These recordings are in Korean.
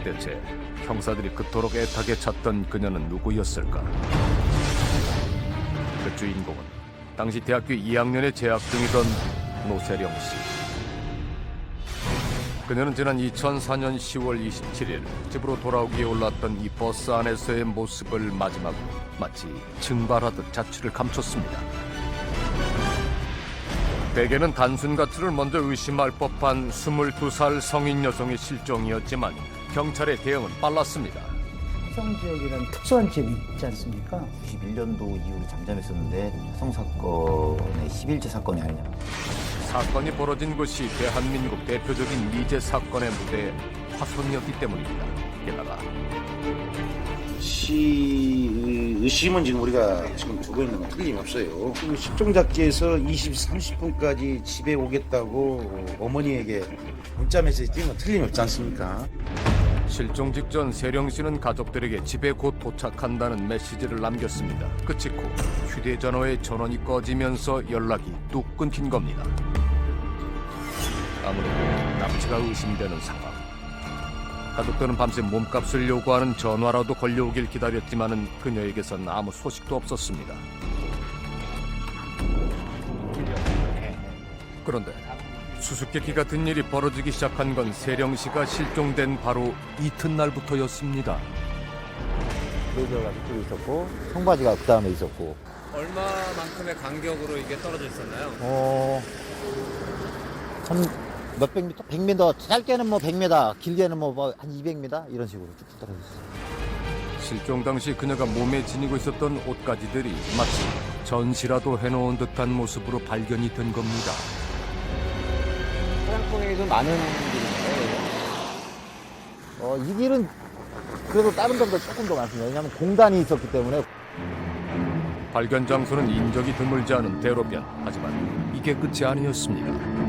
대체 형사들이 그토록 애타게 찾던 그녀는 누구였을까? 그 주인공은 당시 대학교 2학년에 재학 중이던 노세령 씨. 그녀는 지난 2004년 10월 27일 집으로 돌아오기에 올랐던 이 버스 안에서의 모습을 마지막으로 마치 증발하듯 자취를 감췄습니다. 대개는 단순 가출을 먼저 의심할 법한 22살 성인 여성의 실종이었지만 경찰의 대응은 빨랐습니다. 화성지역이라는 특수한 지역이 있지 않습니까? 91년도 이후로 잠잠했었는데 화성 사건의 11제 사건이 아니냐. 사건이 벌어진 곳이 대한민국 대표적인 미제 사건의 무대 화성이었기 때문입니다. 게다가 의심은 지금 우리가 지금 두고 있는 건 틀림없어요. 지금 실종잡기에서 30분까지 집에 오겠다고 어머니에게 문자 메시지 띄운 건 틀림없지 않습니까? 실종 직전 세령 씨는 가족들에게 집에 곧 도착한다는 메시지를 남겼습니다. 그 직후 휴대전화의 전원이 꺼지면서 연락이 뚝 끊긴 겁니다. 아무래도 납치가 의심되는 상황. 가족들은 밤새 몸값을 요구하는 전화라도 걸려오길 기다렸지만은 그녀에게선 아무 소식도 없었습니다. 그런데 수수께끼 같은 일이 벌어지기 시작한 건 세령 씨가 실종된 바로 이튿날부터였습니다. 브레이저가 그쪽에 있었고 청바지가 그 다음에 있었고. 얼마만큼의 간격으로 이게 떨어져 있었나요? 한 몇백 미터, 100m, 짧게는 뭐 100m, 길게는 뭐 한 200m 이런 식으로 쭉쭉 떨어져 있었어요. 실종 당시 그녀가 몸에 지니고 있었던 옷가지들이 마치 전시라도 해놓은 듯한 모습으로 발견이 된 겁니다. 화장통에도 많은 길인데 이 길은 그래도 다른 데보다 조금 더 많습니다. 왜냐하면 공단이 있었기 때문에. 발견 장소는 인적이 드물지 않은 대로변. 하지만 이게 끝이 아니었습니다.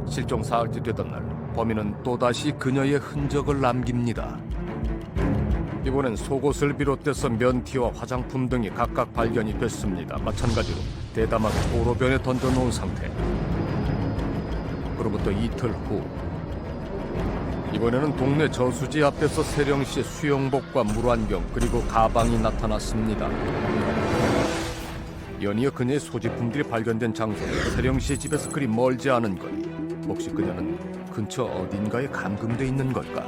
실종 사흘째 되던 날 범인은 또다시 그녀의 흔적을 남깁니다. 이번엔 속옷을 비롯해서 면티와 화장품 등이 각각 발견이 됐습니다. 마찬가지로 대담하게 도로변에 던져놓은 상태. 그로부터 이틀 후 이번에는 동네 저수지 앞에서 세령 씨의 수영복과 물안경 그리고 가방이 나타났습니다. 연이어 그녀의 소지품들이 발견된 장소는 세령 씨의 집에서 그리 멀지 않은 거리. 혹시 그녀는 근처 어딘가에 감금돼 있는 걸까?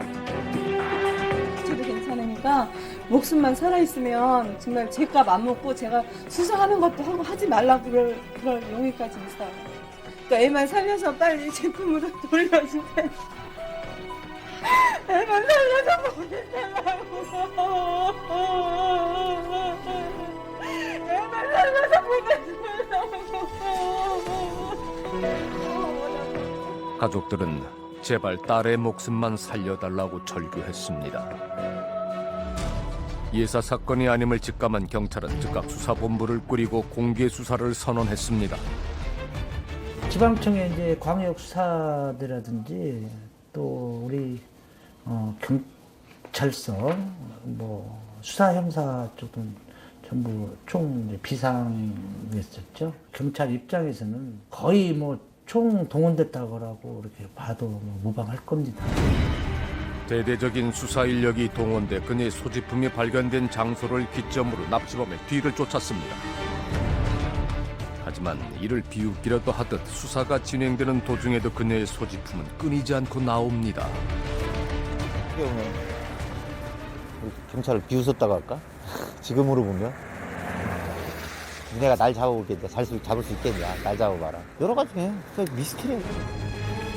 저도 괜찮으니까 목숨만 살아있으면 정말 제값 안 먹고 제가 수사하는 것도 하고 하지 말라고 그럴 용의까지 있어요. 그러니까 애만 살려서 빨리 제품으로 돌려주세요. 애만 살려서 보내달라고. 애만 살려서 보내달라고. 가족들은 제발 딸의 목숨만 살려달라고 절규했습니다. 예사 사건이 아님을 직감한 경찰은 즉각 수사본부를 꾸리고 공개 수사를 선언했습니다. 지방청의 이제 광역 수사대라든지 또 우리 경찰서 뭐 수사 형사 쪽은 전부 총 비상이었었죠. 경찰 입장에서는 거의 뭐 총 동원됐다고 이렇게 봐도 뭐 무방할 겁니다. 대대적인 수사 인력이 동원돼 그녀의 소지품이 발견된 장소를 기점으로 납치범의 뒤를 쫓았습니다. 하지만 이를 비웃기려도 하듯 수사가 진행되는 도중에도 그녀의 소지품은 끊이지 않고 나옵니다. 어떻게 보면 우리 경찰을 비웃었다고 할까? 지금으로 보면 니네가 날 잡아보겠냐, 잡을 수 있겠냐, 날 잡아봐라. 여러 가지 미스터리야.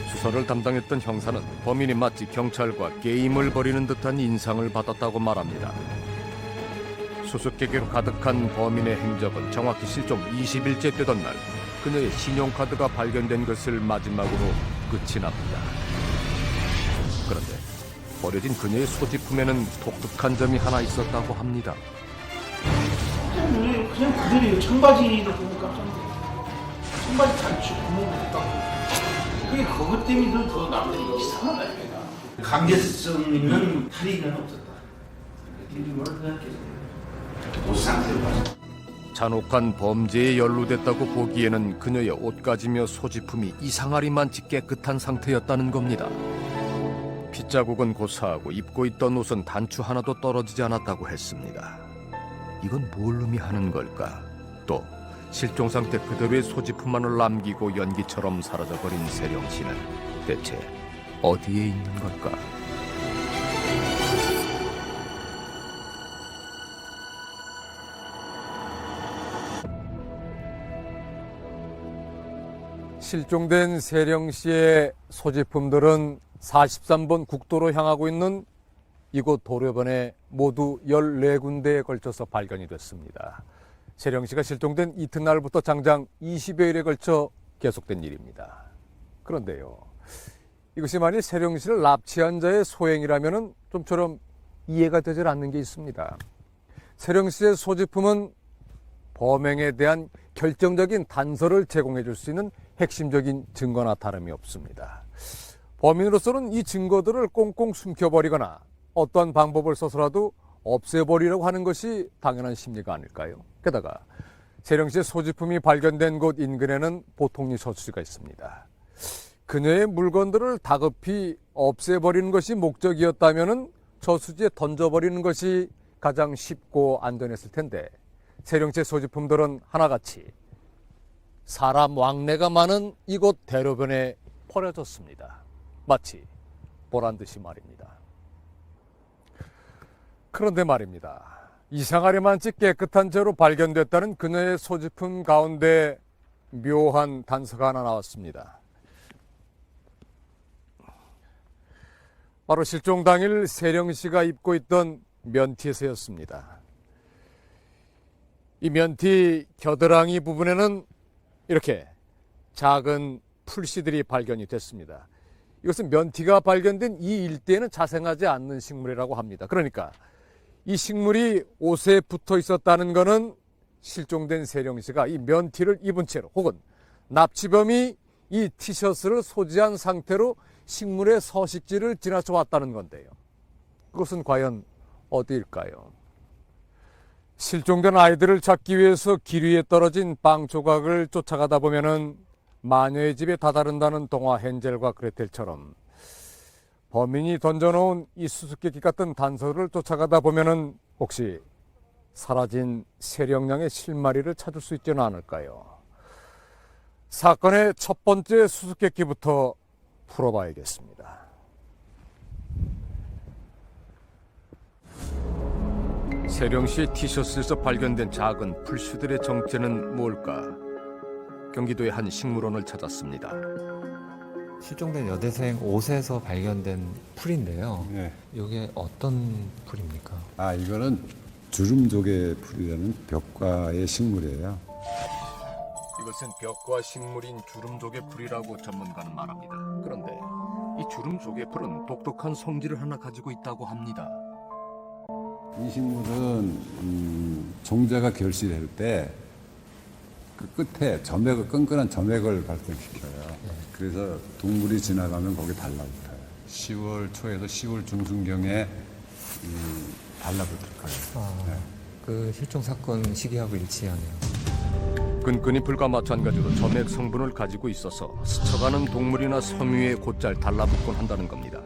수사를 담당했던 형사는 범인이 마치 경찰과 게임을 벌이는 듯한 인상을 받았다고 말합니다. 수수께끼로 가득한 범인의 행적은 정확히 실종 20일째 되던 날 그녀의 신용카드가 발견된 것을 마지막으로 끝이 납니다. 그런데 버려진 그녀의 소지품에는 독특한 점이 하나 있었다고 합니다. 그냥 그대로예요. 청바지도 보면 깜짝 놀랐어요. 청바지 단추 구멍이 있다고. 그게 그것 때문에 더 남들이 이상하다 이거가. 강제성 있는 탈의는 없었다. 이걸 생각해서 옷 상태로 봤어. 잔혹한 범죄에 연루됐다고 보기에는 그녀의 옷가지며 소지품이 이상하리만치 깨끗한 상태였다는 겁니다. 피자국은 고사하고 입고 있던 옷은 단추 하나도 떨어지지 않았다고 했습니다. 이건 뭘 의미하는 걸까? 또 실종 상태 그대로의 소지품만을 남기고 연기처럼 사라져버린 세령 씨는 대체 어디에 있는 걸까? 실종된 세령 씨의 소지품들은 43번 국도로 향하고 있는 이곳 도로변에 모두 14군데에 걸쳐서 발견이 됐습니다. 세령 씨가 실종된 이튿날부터 장장 20여일에 걸쳐 계속된 일입니다. 그런데요, 이것이 만일 세령 씨를 납치한 자의 소행이라면 좀처럼 이해가 되질 않는 게 있습니다. 세령 씨의 소지품은 범행에 대한 결정적인 단서를 제공해 줄 수 있는 핵심적인 증거나 다름이 없습니다. 범인으로서는 이 증거들을 꽁꽁 숨겨버리거나 어떠한 방법을 써서라도 없애버리려고 하는 것이 당연한 심리가 아닐까요? 게다가 세령 씨의 소지품이 발견된 곳 인근에는 보통리 저수지가 있습니다. 그녀의 물건들을 다급히 없애버리는 것이 목적이었다면 저수지에 던져버리는 것이 가장 쉽고 안전했을 텐데 세령 씨의 소지품들은 하나같이 사람 왕래가 많은 이곳 대로변에 버려졌습니다. 마치 보란듯이 말입니다. 그런데 말입니다. 이상하리만치 깨끗한 채로 발견됐다는 그녀의 소지품 가운데 묘한 단서가 하나 나왔습니다. 바로 실종 당일 세령 씨가 입고 있던 면티에서였습니다. 이 면티 겨드랑이 부분에는 이렇게 작은 풀씨들이 발견이 됐습니다. 이것은 면티가 발견된 이 일대에는 자생하지 않는 식물이라고 합니다. 그러니까 이 식물이 옷에 붙어 있었다는 것은 실종된 세령 씨가 이 면티를 입은 채로 혹은 납치범이 이 티셔츠를 소지한 상태로 식물의 서식지를 지나쳐 왔다는 건데요. 그것은 과연 어디일까요? 실종된 아이들을 찾기 위해서 길 위에 떨어진 빵 조각을 쫓아가다 보면은 마녀의 집에 다다른다는 동화 헨젤과 그레텔처럼 범인이 던져놓은 이 수수께끼 같은 단서를 쫓아가다 보면은 혹시 사라진 세령양의 실마리를 찾을 수 있지는 않을까요? 사건의 첫 번째 수수께끼부터 풀어봐야겠습니다. 세령 씨의 티셔츠에서 발견된 작은 풀씨들의 정체는 뭘까? 경기도의 한 식물원을 찾았습니다. 실종된 여대생 옷에서 발견된 풀인데요. 네. 이게 어떤 풀입니까? 아, 이거는 주름조개 풀이라는 벽과의 식물이에요. 이것은 벽과 식물인 주름조개 풀이라고 전문가는 말합니다. 그런데 이 주름조개 풀은 독특한 성질을 하나 가지고 있다고 합니다. 이 식물은 종자가 결실할 때 그 끝에 끈끈한 점액을 발생시켜요. 그래서 동물이 지나가면 거기 달라붙어요. 10월 초에서 10월 중순경에 달라붙을 거예요. 그 실종 사건 시기하고 일치하네요. 끈끈이 풀과 마찬가지로 점액 성분을 가지고 있어서 스쳐가는 동물이나 섬유에 곧잘 달라붙곤 한다는 겁니다.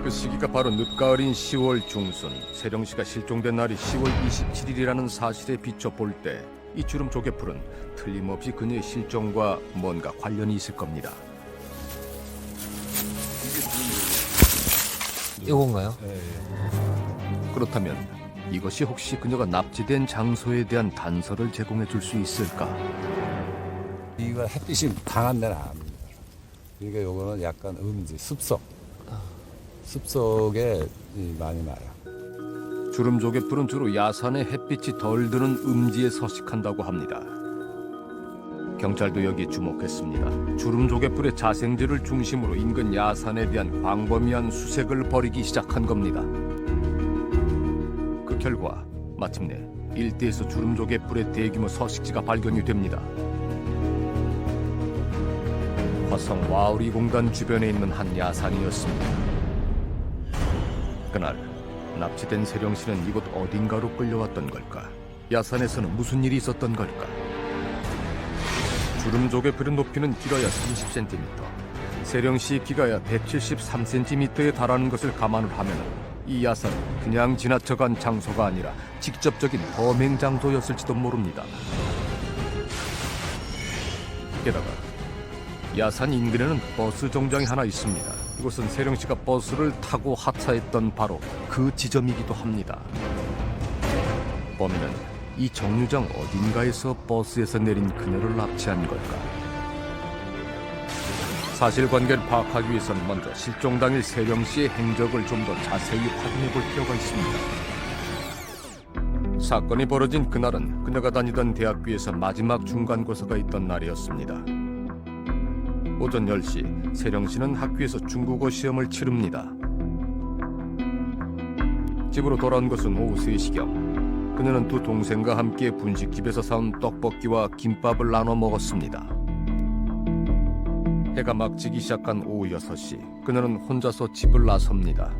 그 시기가 바로 늦가을인 10월 중순, 세령 씨가 실종된 날이 10월 27일이라는 사실에 비춰 볼 때 이 주름 조개풀은 틀림없이 그녀의 실종과 뭔가 관련이 있을 겁니다. 이건가요? 그렇다면 이것이 혹시 그녀가 납치된 장소에 대한 단서를 제공해 줄 수 있을까? 이거 햇빛이 강한 데는 아닙니다. 그러니까 요거는 약간 음지, 숲속에 많이 나요. 주름조개풀은 주로 야산에 햇빛이 덜 드는 음지에 서식한다고 합니다. 경찰도 여기에 주목했습니다. 주름조개풀의 자생지를 중심으로 인근 야산에 대한 광범위한 수색을 벌이기 시작한 겁니다. 그 결과 마침내 일대에서 주름조개풀의 대규모 서식지가 발견이 됩니다. 화성 와우리 공단 주변에 있는 한 야산이었습니다. 그날 납치된 세령 씨는 이곳 어딘가로 끌려왔던 걸까? 야산에서는 무슨 일이 있었던 걸까? 주름조개풀의 높이는 길어야 30cm, 세령시 키가 173cm에 달하는 것을 감안을 하면 이 야산은 그냥 지나쳐간 장소가 아니라 직접적인 범행 장소였을지도 모릅니다. 게다가 야산 인근에는 버스 정장이 하나 있습니다. 이곳은 세령씨가 버스를 타고 하차했던 바로 그 지점이기도 합니다. 범인은 이 정류장 어딘가에서 버스에서 내린 그녀를 납치한 걸까? 사실관계를 파악하기 위해서는 먼저 실종 당일 세령씨의 행적을 좀 더 자세히 확인해 볼 필요가 있습니다. 사건이 벌어진 그날은 그녀가 다니던 대학교에서 마지막 중간고사가 있던 날이었습니다. 오전 10시 세령씨는 학교에서 중국어 시험을 치릅니다. 집으로 돌아온 것은 오후 3시경. 그녀는 두 동생과 함께 분식집에서 사온 떡볶이와 김밥을 나눠 먹었습니다. 해가 막 지기 시작한 오후 6시 그녀는 혼자서 집을 나섭니다.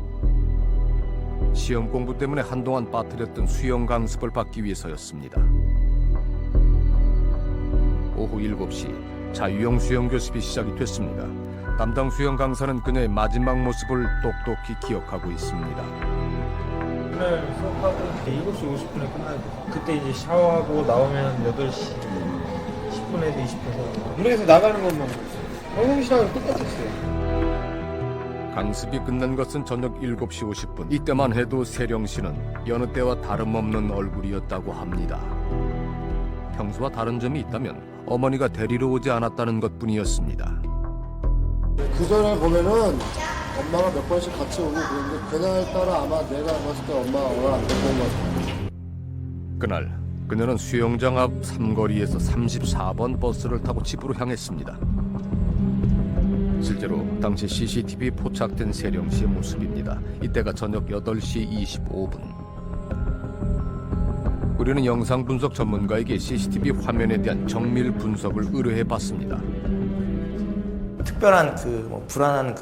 시험 공부 때문에 한동안 빠뜨렸던 수영 강습을 받기 위해서였습니다. 오후 7시 자유형 수영 교습이 시작이 됐습니다. 담당 수영 강사는 그녀의 마지막 모습을 똑똑히 기억하고 있습니다. 오늘 수업하고 7시 50분에 끝나야 돼. 그때 이제 샤워하고 나오면 8시 10분에도 20분. 물에서 나가는 것만 평상시랑 똑같았어요. 강습이 끝난 것은 저녁 7시 50분. 이때만 해도 세령씨는 여느 때와 다름없는 얼굴이었다고 합니다. 평소와 다른 점이 있다면 어머니가 데리러 오지 않았다는 것뿐이었습니다. 그 전에 보면은 엄마가 몇 번씩 같이 오고 그랬는데 그날따라 아마 내가 봤을 때 엄마가 오늘 안 데리고 온 것 같아요. 그날 그녀는 수영장 앞 삼거리에서 34번 버스를 타고 집으로 향했습니다. 실제로 당시 CCTV에 포착된 세령씨의 모습입니다. 이때가 저녁 8시 25분. 우리는 영상 분석 전문가에게 CCTV 화면에 대한 정밀 분석을 의뢰해봤습니다. 특별한 불안한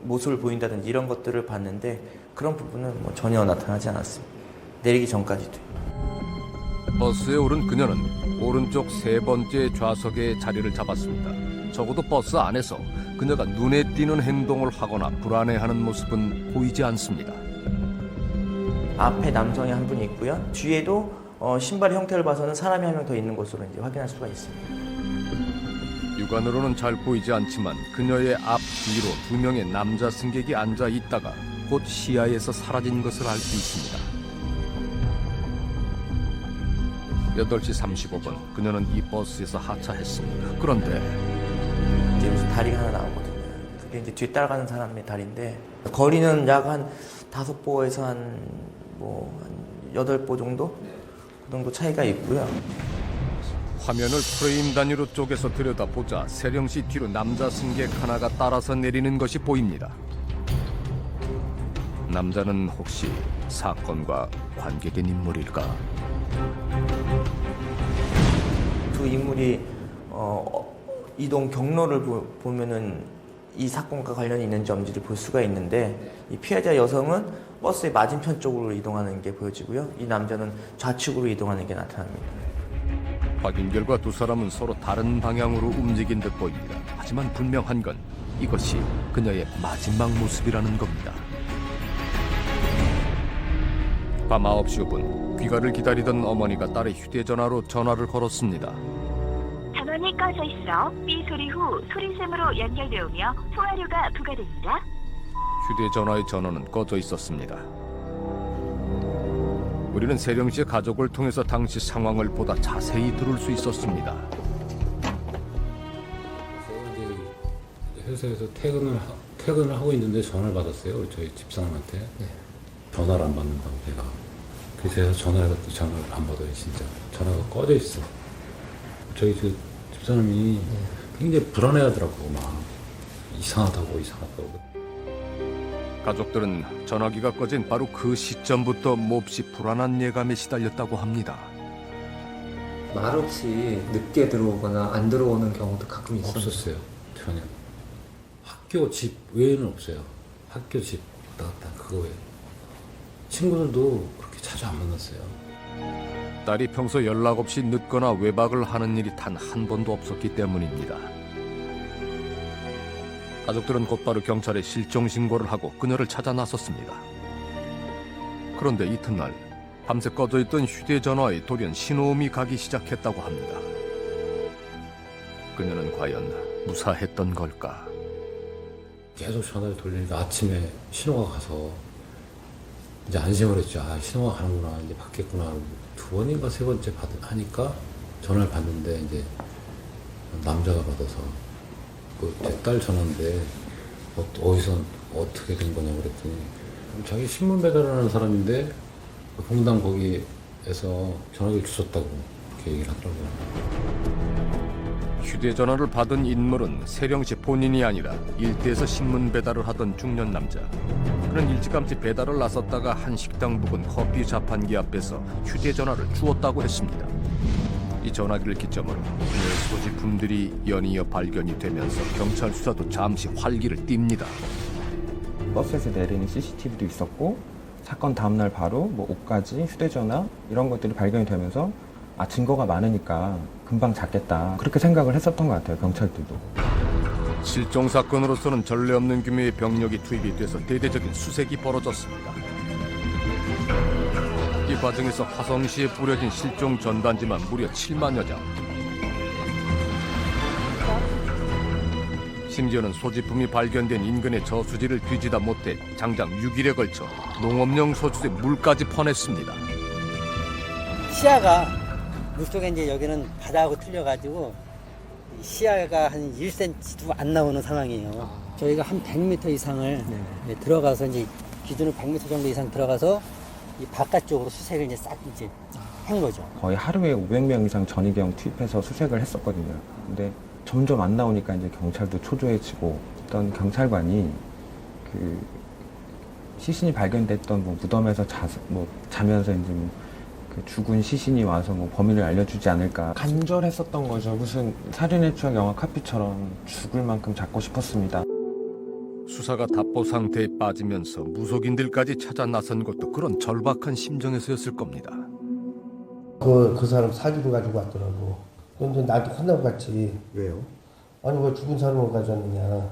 모습을 보인다든지 이런 것들을 봤는데 그런 부분은 전혀 나타나지 않았습니다. 내리기 전까지도. 버스에 오른 그녀는 오른쪽 3번째 좌석에 자리를 잡았습니다. 적어도 버스 안에서 그녀가 눈에 띄는 행동을 하거나 불안해하는 모습은 보이지 않습니다. 앞에 남성이 한 분이 있고요. 뒤에도 신발의 형태를 봐서는 사람이 한 명 더 있는 것으로 이제 확인할 수가 있습니다. 육안으로는 잘 보이지 않지만 그녀의 앞 뒤로 2명의 남자 승객이 앉아 있다가 곧 시야에서 사라진 것을 알 수 있습니다. 8시 35분 그녀는 이 버스에서 하차했습니다. 그런데 이제 무슨 다리가 하나 나오거든요. 그게 이제 뒤에 따라가는 사람의 다리인데 거리는 약 한 5보에서 한 8보 정도? 그 정도 차이가 있고요. 화면을 프레임 단위로 쪼개서 들여다보자 세령씨 뒤로 남자 승객 하나가 따라서 내리는 것이 보입니다. 남자는 혹시 사건과 관계된 인물일까? 두 인물이 이동 경로를 보면은 이 사건과 관련이 있는지 없는지를 볼 수가 있는데 이 피해자 여성은 버스의 맞은편 쪽으로 이동하는 게 보여지고요. 이 남자는 좌측으로 이동하는 게 나타납니다. 확인 결과 두 사람은 서로 다른 방향으로 움직인 듯 보입니다. 하지만 분명한 건 이것이 그녀의 마지막 모습이라는 겁니다. 밤 9시 5분 귀가를 기다리던 어머니가 딸의 휴대전화로 전화를 걸었습니다. 전원이 꺼져 있어 삐 소리 후 소리샘으로 연결되오며 통화료가 부과됩니다. 휴대전화의 전원은 꺼져 있었습니다. 우리는 세령씨의 가족을 통해서 당시 상황을 보다 자세히 들을 수 있었습니다. 회사에서 퇴근을 하고 있는데 전화를 받았어요. 저희 집사람한테. 전화를 안 받는다고 내가. 그래서 제가 전화를 해도 전화를 안 받아요. 진짜. 전화가 꺼져 있어. 저희 집사람이 굉장히 불안해하더라고. 막 이상하다고. 가족들은 전화기가 꺼진 바로 그 시점부터 몹시 불안한 예감에 시달렸다고 합니다. 말없이 늦게 들어오거나 안 들어오는 경우도 가끔 있었어요. 없었어요. 전혀. 학교 집 외에는 없어요. 학교 집 왔다 갔다 그거 외에. 친구들도 그렇게 자주 안 만났어요. 딸이 평소 연락 없이 늦거나 외박을 하는 일이 단 한 번도 없었기 때문입니다. 가족들은 곧바로 경찰에 실종 신고를 하고 그녀를 찾아 나섰습니다. 그런데 이튿날 밤새 꺼져 있던 휴대전화에 돌연 신호음이 가기 시작했다고 합니다. 그녀는 과연 무사했던 걸까? 계속 전화를 돌리니까 아침에 신호가 가서 이제 안심을 했죠. 아, 신호가 가는구나. 이제 받겠구나. 두 번인가 세 번째 하니까 전화를 받는데 이제 남자가 받아서 제 딸 전화인데 어디서 어떻게 된 거냐고 그랬더니 자기 신문 배달을 하는 사람인데 홍당 거기에서 전화기를 주셨다고 그렇게 얘기를 하더라고요. 휴대전화를 받은 인물은 세령시 본인이 아니라 일대에서 신문 배달을 하던 중년 남자. 그는 일찌감치 배달을 나섰다가 한 식당 부근 커피 자판기 앞에서 휴대전화를 주었다고 했습니다. 이 전화기를 기점으로 그녀의 소지품들이 연이어 발견이 되면서 경찰 수사도 잠시 활기를 띱니다. 버스에서 내리는 CCTV도 있었고 사건 다음날 바로 뭐 옷까지 휴대전화 이런 것들이 발견이 되면서 증거가 많으니까 금방 잡겠다 그렇게 생각을 했었던 것 같아요. 경찰들도. 실종 사건으로서는 전례 없는 규모의 병력이 투입이 돼서 대대적인 수색이 벌어졌습니다. 이 과정에서 화성시에 뿌려진 실종 전단지만 무려 7만여 장. 심지어는 소지품이 발견된 인근의 저수지를 뒤지다 못해 장장 6일에 걸쳐 농업용 소주에 물까지 퍼냈습니다. 시야가 물속에 이제 여기는 바다하고 틀려가지고 시야가 한 1cm도 안 나오는 상황이에요. 저희가 한 100m 이상을 들어가서 이제 기준으로 100m 정도 이상 들어가서 이 바깥쪽으로 수색을 이제 싹 이제 한 거죠. 거의 하루에 500명 이상 전위경 투입해서 수색을 했었거든요. 근데 점점 안 나오니까 이제 경찰도 초조해지고 어떤 경찰관이 그 시신이 발견됐던 뭐 무덤에서 자면서 이제 그 죽은 시신이 와서 뭐 범인을 알려주지 않을까 간절했었던 거죠. 무슨 살인의 추억 영화 카피처럼 죽을 만큼 잡고 싶었습니다. 수사가 답보 상태에 빠지면서 무속인들까지 찾아 나선 것도 그런 절박한 심정에서였을 겁니다. 그 사람 사기로 가지고 왔더라고. 근데 나한테 혼나고 갔지. 왜요? 아니 왜 죽은 사람을 가져왔느냐.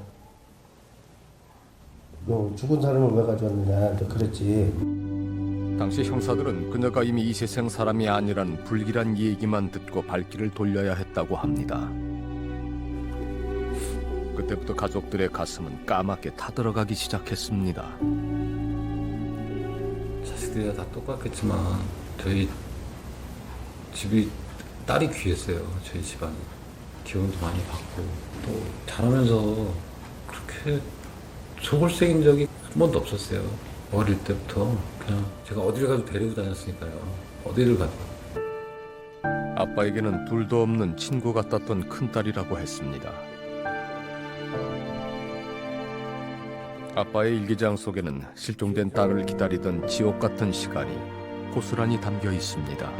너 죽은 사람을 왜 가져왔느냐. 그랬지. 당시 형사들은 그녀가 이미 이 세상 사람이 아니라는 불길한 얘기만 듣고 발길을 돌려야 했다고 합니다. 그때부터 가족들의 가슴은 까맣게 타들어가기 시작했습니다. 자식들이 다 똑같겠지만 저희 집이 딸이 귀했어요. 저희 집안이 기운도 많이 받고 또 자라면서 그렇게 속을 새긴 적이 한 번도 없었어요. 어릴 때부터 그냥 제가 어디를 가도 데리고 다녔으니까요. 어디를 가도. 아빠에게는 둘도 없는 친구 같았던 큰딸이라고 했습니다. 아빠의 일기장 속에는 실종된 딸을 기다리던 지옥 같은 시간이 고스란히 담겨 있습니다.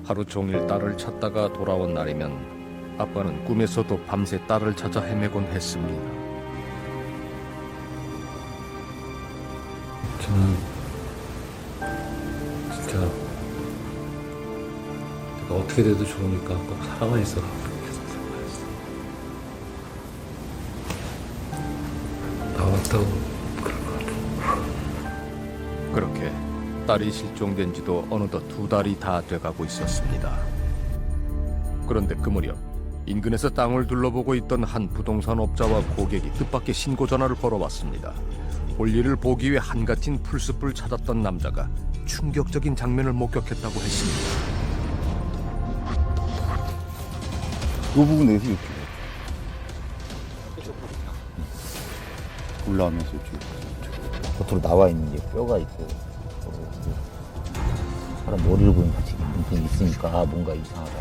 하루 종일 딸을 찾다가 돌아온 날이면 아빠는 꿈에서도 밤새 딸을 찾아 헤매곤 했습니다. 저는 진짜 내가 어떻게 돼도 좋으니까 꼭 살아만 있어라. 나왔다고 그럴 것 같아. 그렇게 딸이 실종된 지도 어느덧 2달이 다 돼가고 있었습니다. 그런데 그 무렵 인근에서 땅을 둘러보고 있던 한 부동산 업자와 고객이 뜻밖의 신고 전화를 걸어왔습니다. 볼일을 보기 위해 한갓인 풀숲을 찾았던 남자가 충격적인 장면을 목격했다고 했습니다. 이 부분에서 이렇게 올라오면서 이렇게 겉으로 나와 있는 게 뼈가 있고 사람 머리를 보면 같이 눈등이 있으니까 뭔가 이상하다.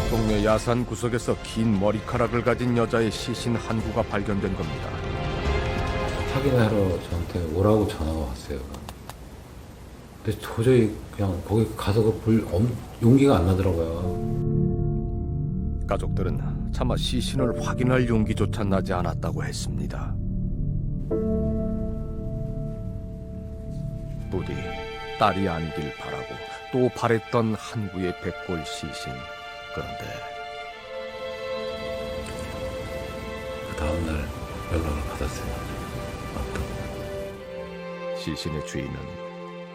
동네 야산 구석에서 긴 머리카락을 가진 여자의 시신 한 구가 발견된 겁니다. 확인하러 저한테 오라고 전화가 왔어요. 근데 도저히 그냥 거기 가서 볼 용기가 안 나더라고요. 가족들은 차마 시신을 확인할 용기조차 나지 않았다고 했습니다. 부디 딸이 아니길 바라고 또 바랬던 한 구의 백골 시신. 그런데 그 다음날 연락을 받았어요. 맞다고. 시신의 주인은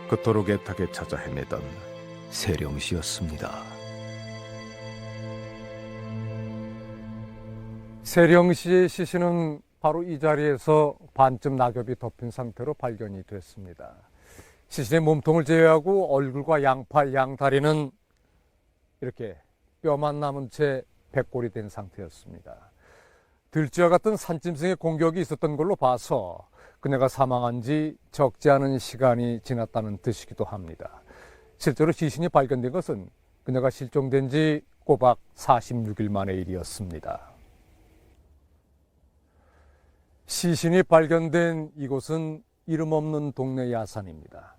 그토록 애타게 찾아 헤매던 세령 씨였습니다. 세령 씨의 시신은 바로 이 자리에서 반쯤 낙엽이 덮인 상태로 발견이 됐습니다. 시신의 몸통을 제외하고 얼굴과 양팔, 양다리는 이렇게 뼈만 남은 채 백골이 된 상태였습니다. 들쥐와 같은 산짐승의 공격이 있었던 걸로 봐서 그녀가 사망한 지 적지 않은 시간이 지났다는 뜻이기도 합니다. 실제로 시신이 발견된 것은 그녀가 실종된 지 꼬박 46일 만의 일이었습니다. 시신이 발견된 이곳은 이름 없는 동네 야산입니다.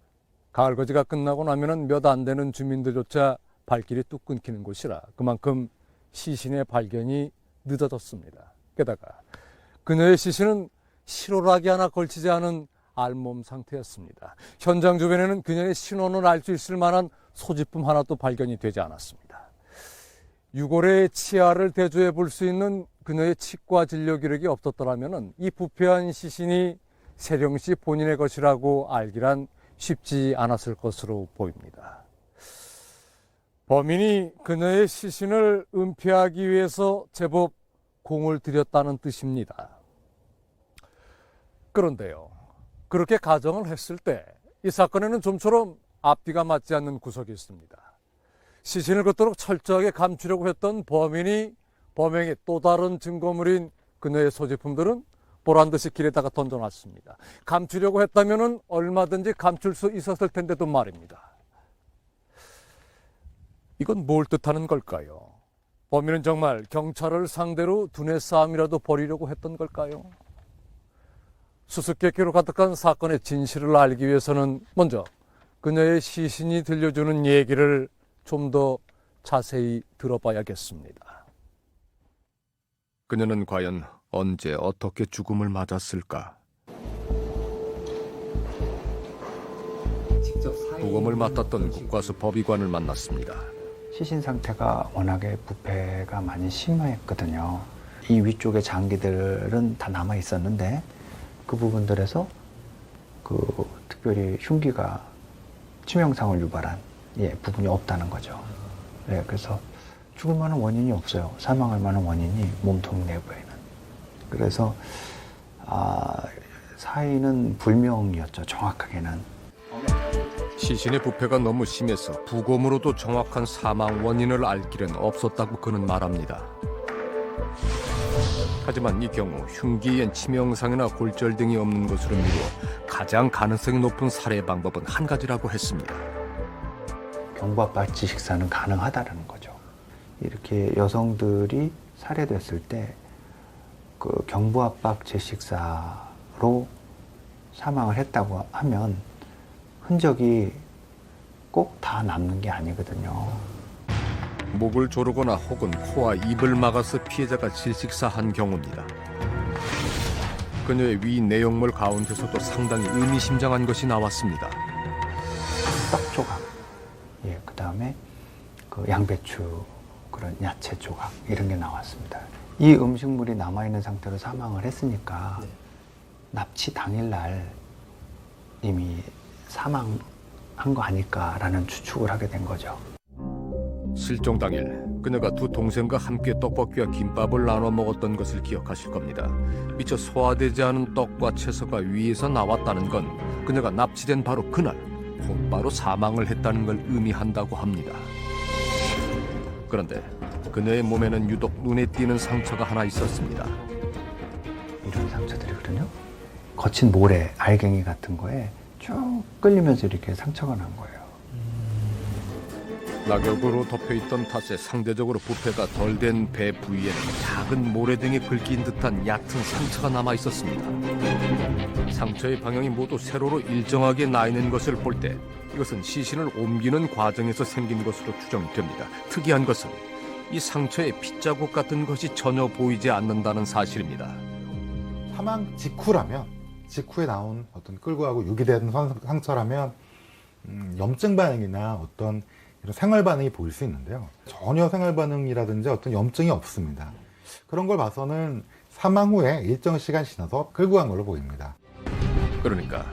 가을거지가 끝나고 나면 몇 안 되는 주민들조차 발길이 뚝 끊기는 곳이라 그만큼 시신의 발견이 늦어졌습니다. 게다가 그녀의 시신은 실오라기 하나 걸치지 않은 알몸 상태였습니다. 현장 주변에는 그녀의 신원을 알 수 있을 만한 소지품 하나도 발견이 되지 않았습니다. 유골의 치아를 대조해 볼 수 있는 그녀의 치과 진료 기록이 없었더라면 이 부패한 시신이 세령 씨 본인의 것이라고 알기란 쉽지 않았을 것으로 보입니다. 범인이 그녀의 시신을 은폐하기 위해서 제법 공을 들였다는 뜻입니다. 그런데요, 그렇게 가정을 했을 때 이 사건에는 좀처럼 앞뒤가 맞지 않는 구석이 있습니다. 시신을 그토록 철저하게 감추려고 했던 범인이 범행의 또 다른 증거물인 그녀의 소지품들은 보란듯이 길에다가 던져놨습니다. 감추려고 했다면 얼마든지 감출 수 있었을 텐데도 말입니다. 이건 뭘 뜻하는 걸까요? 범인은 정말 경찰을 상대로 두뇌 싸움이라도 벌이려고 했던 걸까요? 수수께끼로 가득한 사건의 진실을 알기 위해서는 먼저 그녀의 시신이 들려주는 얘기를 좀 더 자세히 들어봐야겠습니다. 그녀는 과연 언제 어떻게 죽음을 맞았을까? 부검을 맡았던 국과수 법의관을 만났습니다. 시신 상태가 워낙에 부패가 많이 심했거든요. 이 위쪽의 장기들은 다 남아 있었는데 그 부분들에서 특별히 흉기가 치명상을 유발한 부분이 없다는 거죠. 그래서 죽을 만한 원인이 없어요. 사망할 만한 원인이 몸통 내부에는. 그래서 사인은 불명이었죠. 정확하게는. 시신의 부패가 너무 심해서 부검으로도 정확한 사망 원인을 알 길은 없었다고 그는 말합니다. 하지만 이 경우 흉기엔 치명상이나 골절 등이 없는 것으로 미루어 가장 가능성이 높은 살해 방법은 한 가지라고 했습니다. 경부압박 질식사는 가능하다는 거죠. 이렇게 여성들이 살해됐을 때 그 경부압박 질식사로 사망을 했다고 하면 흔적이 꼭 다 남는 게 아니거든요. 목을 조르거나 혹은 코와 입을 막아서 피해자가 질식사한 경우입니다. 그녀의 위 내용물 가운데서도 상당히 의미심장한 것이 나왔습니다. 떡 조각, 그 다음에 그 양배추 그런 야채 조각 이런 게 나왔습니다. 이 음식물이 남아있는 상태로 사망을 했으니까 납치 당일날 이미 사망한 거 아닐까라는 추측을 하게 된 거죠. 실종 당일 그녀가 두 동생과 함께 떡볶이와 김밥을 나눠 먹었던 것을 기억하실 겁니다. 미처 소화되지 않은 떡과 채소가 위에서 나왔다는 건 그녀가 납치된 바로 그날 곧바로 사망을 했다는 걸 의미한다고 합니다. 그런데 그녀의 몸에는 유독 눈에 띄는 상처가 하나 있었습니다. 이런 상처들이거든요. 거친 모래, 알갱이 같은 거에 쭉 끌리면서 이렇게 상처가 난 거예요. 낙엽으로 덮여있던 탓에 상대적으로 부패가 덜 된 배 부위에는 작은 모래등에 긁힌 듯한 얕은 상처가 남아 있었습니다. 상처의 방향이 모두 세로로 일정하게 나 있는 것을 볼 때 이것은 시신을 옮기는 과정에서 생긴 것으로 추정됩니다. 특이한 것은 이 상처에 핏자국 같은 것이 전혀 보이지 않는다는 사실입니다. 사망 직후에 나온 어떤 끌고 가고 유기된 상처라면 염증 반응이나 어떤 이런 생활 반응이 보일 수 있는데요. 전혀 생활 반응이라든지 어떤 염증이 없습니다. 그런 걸 봐서는 사망 후에 일정 시간 지나서 끌고 간 걸로 보입니다. 그러니까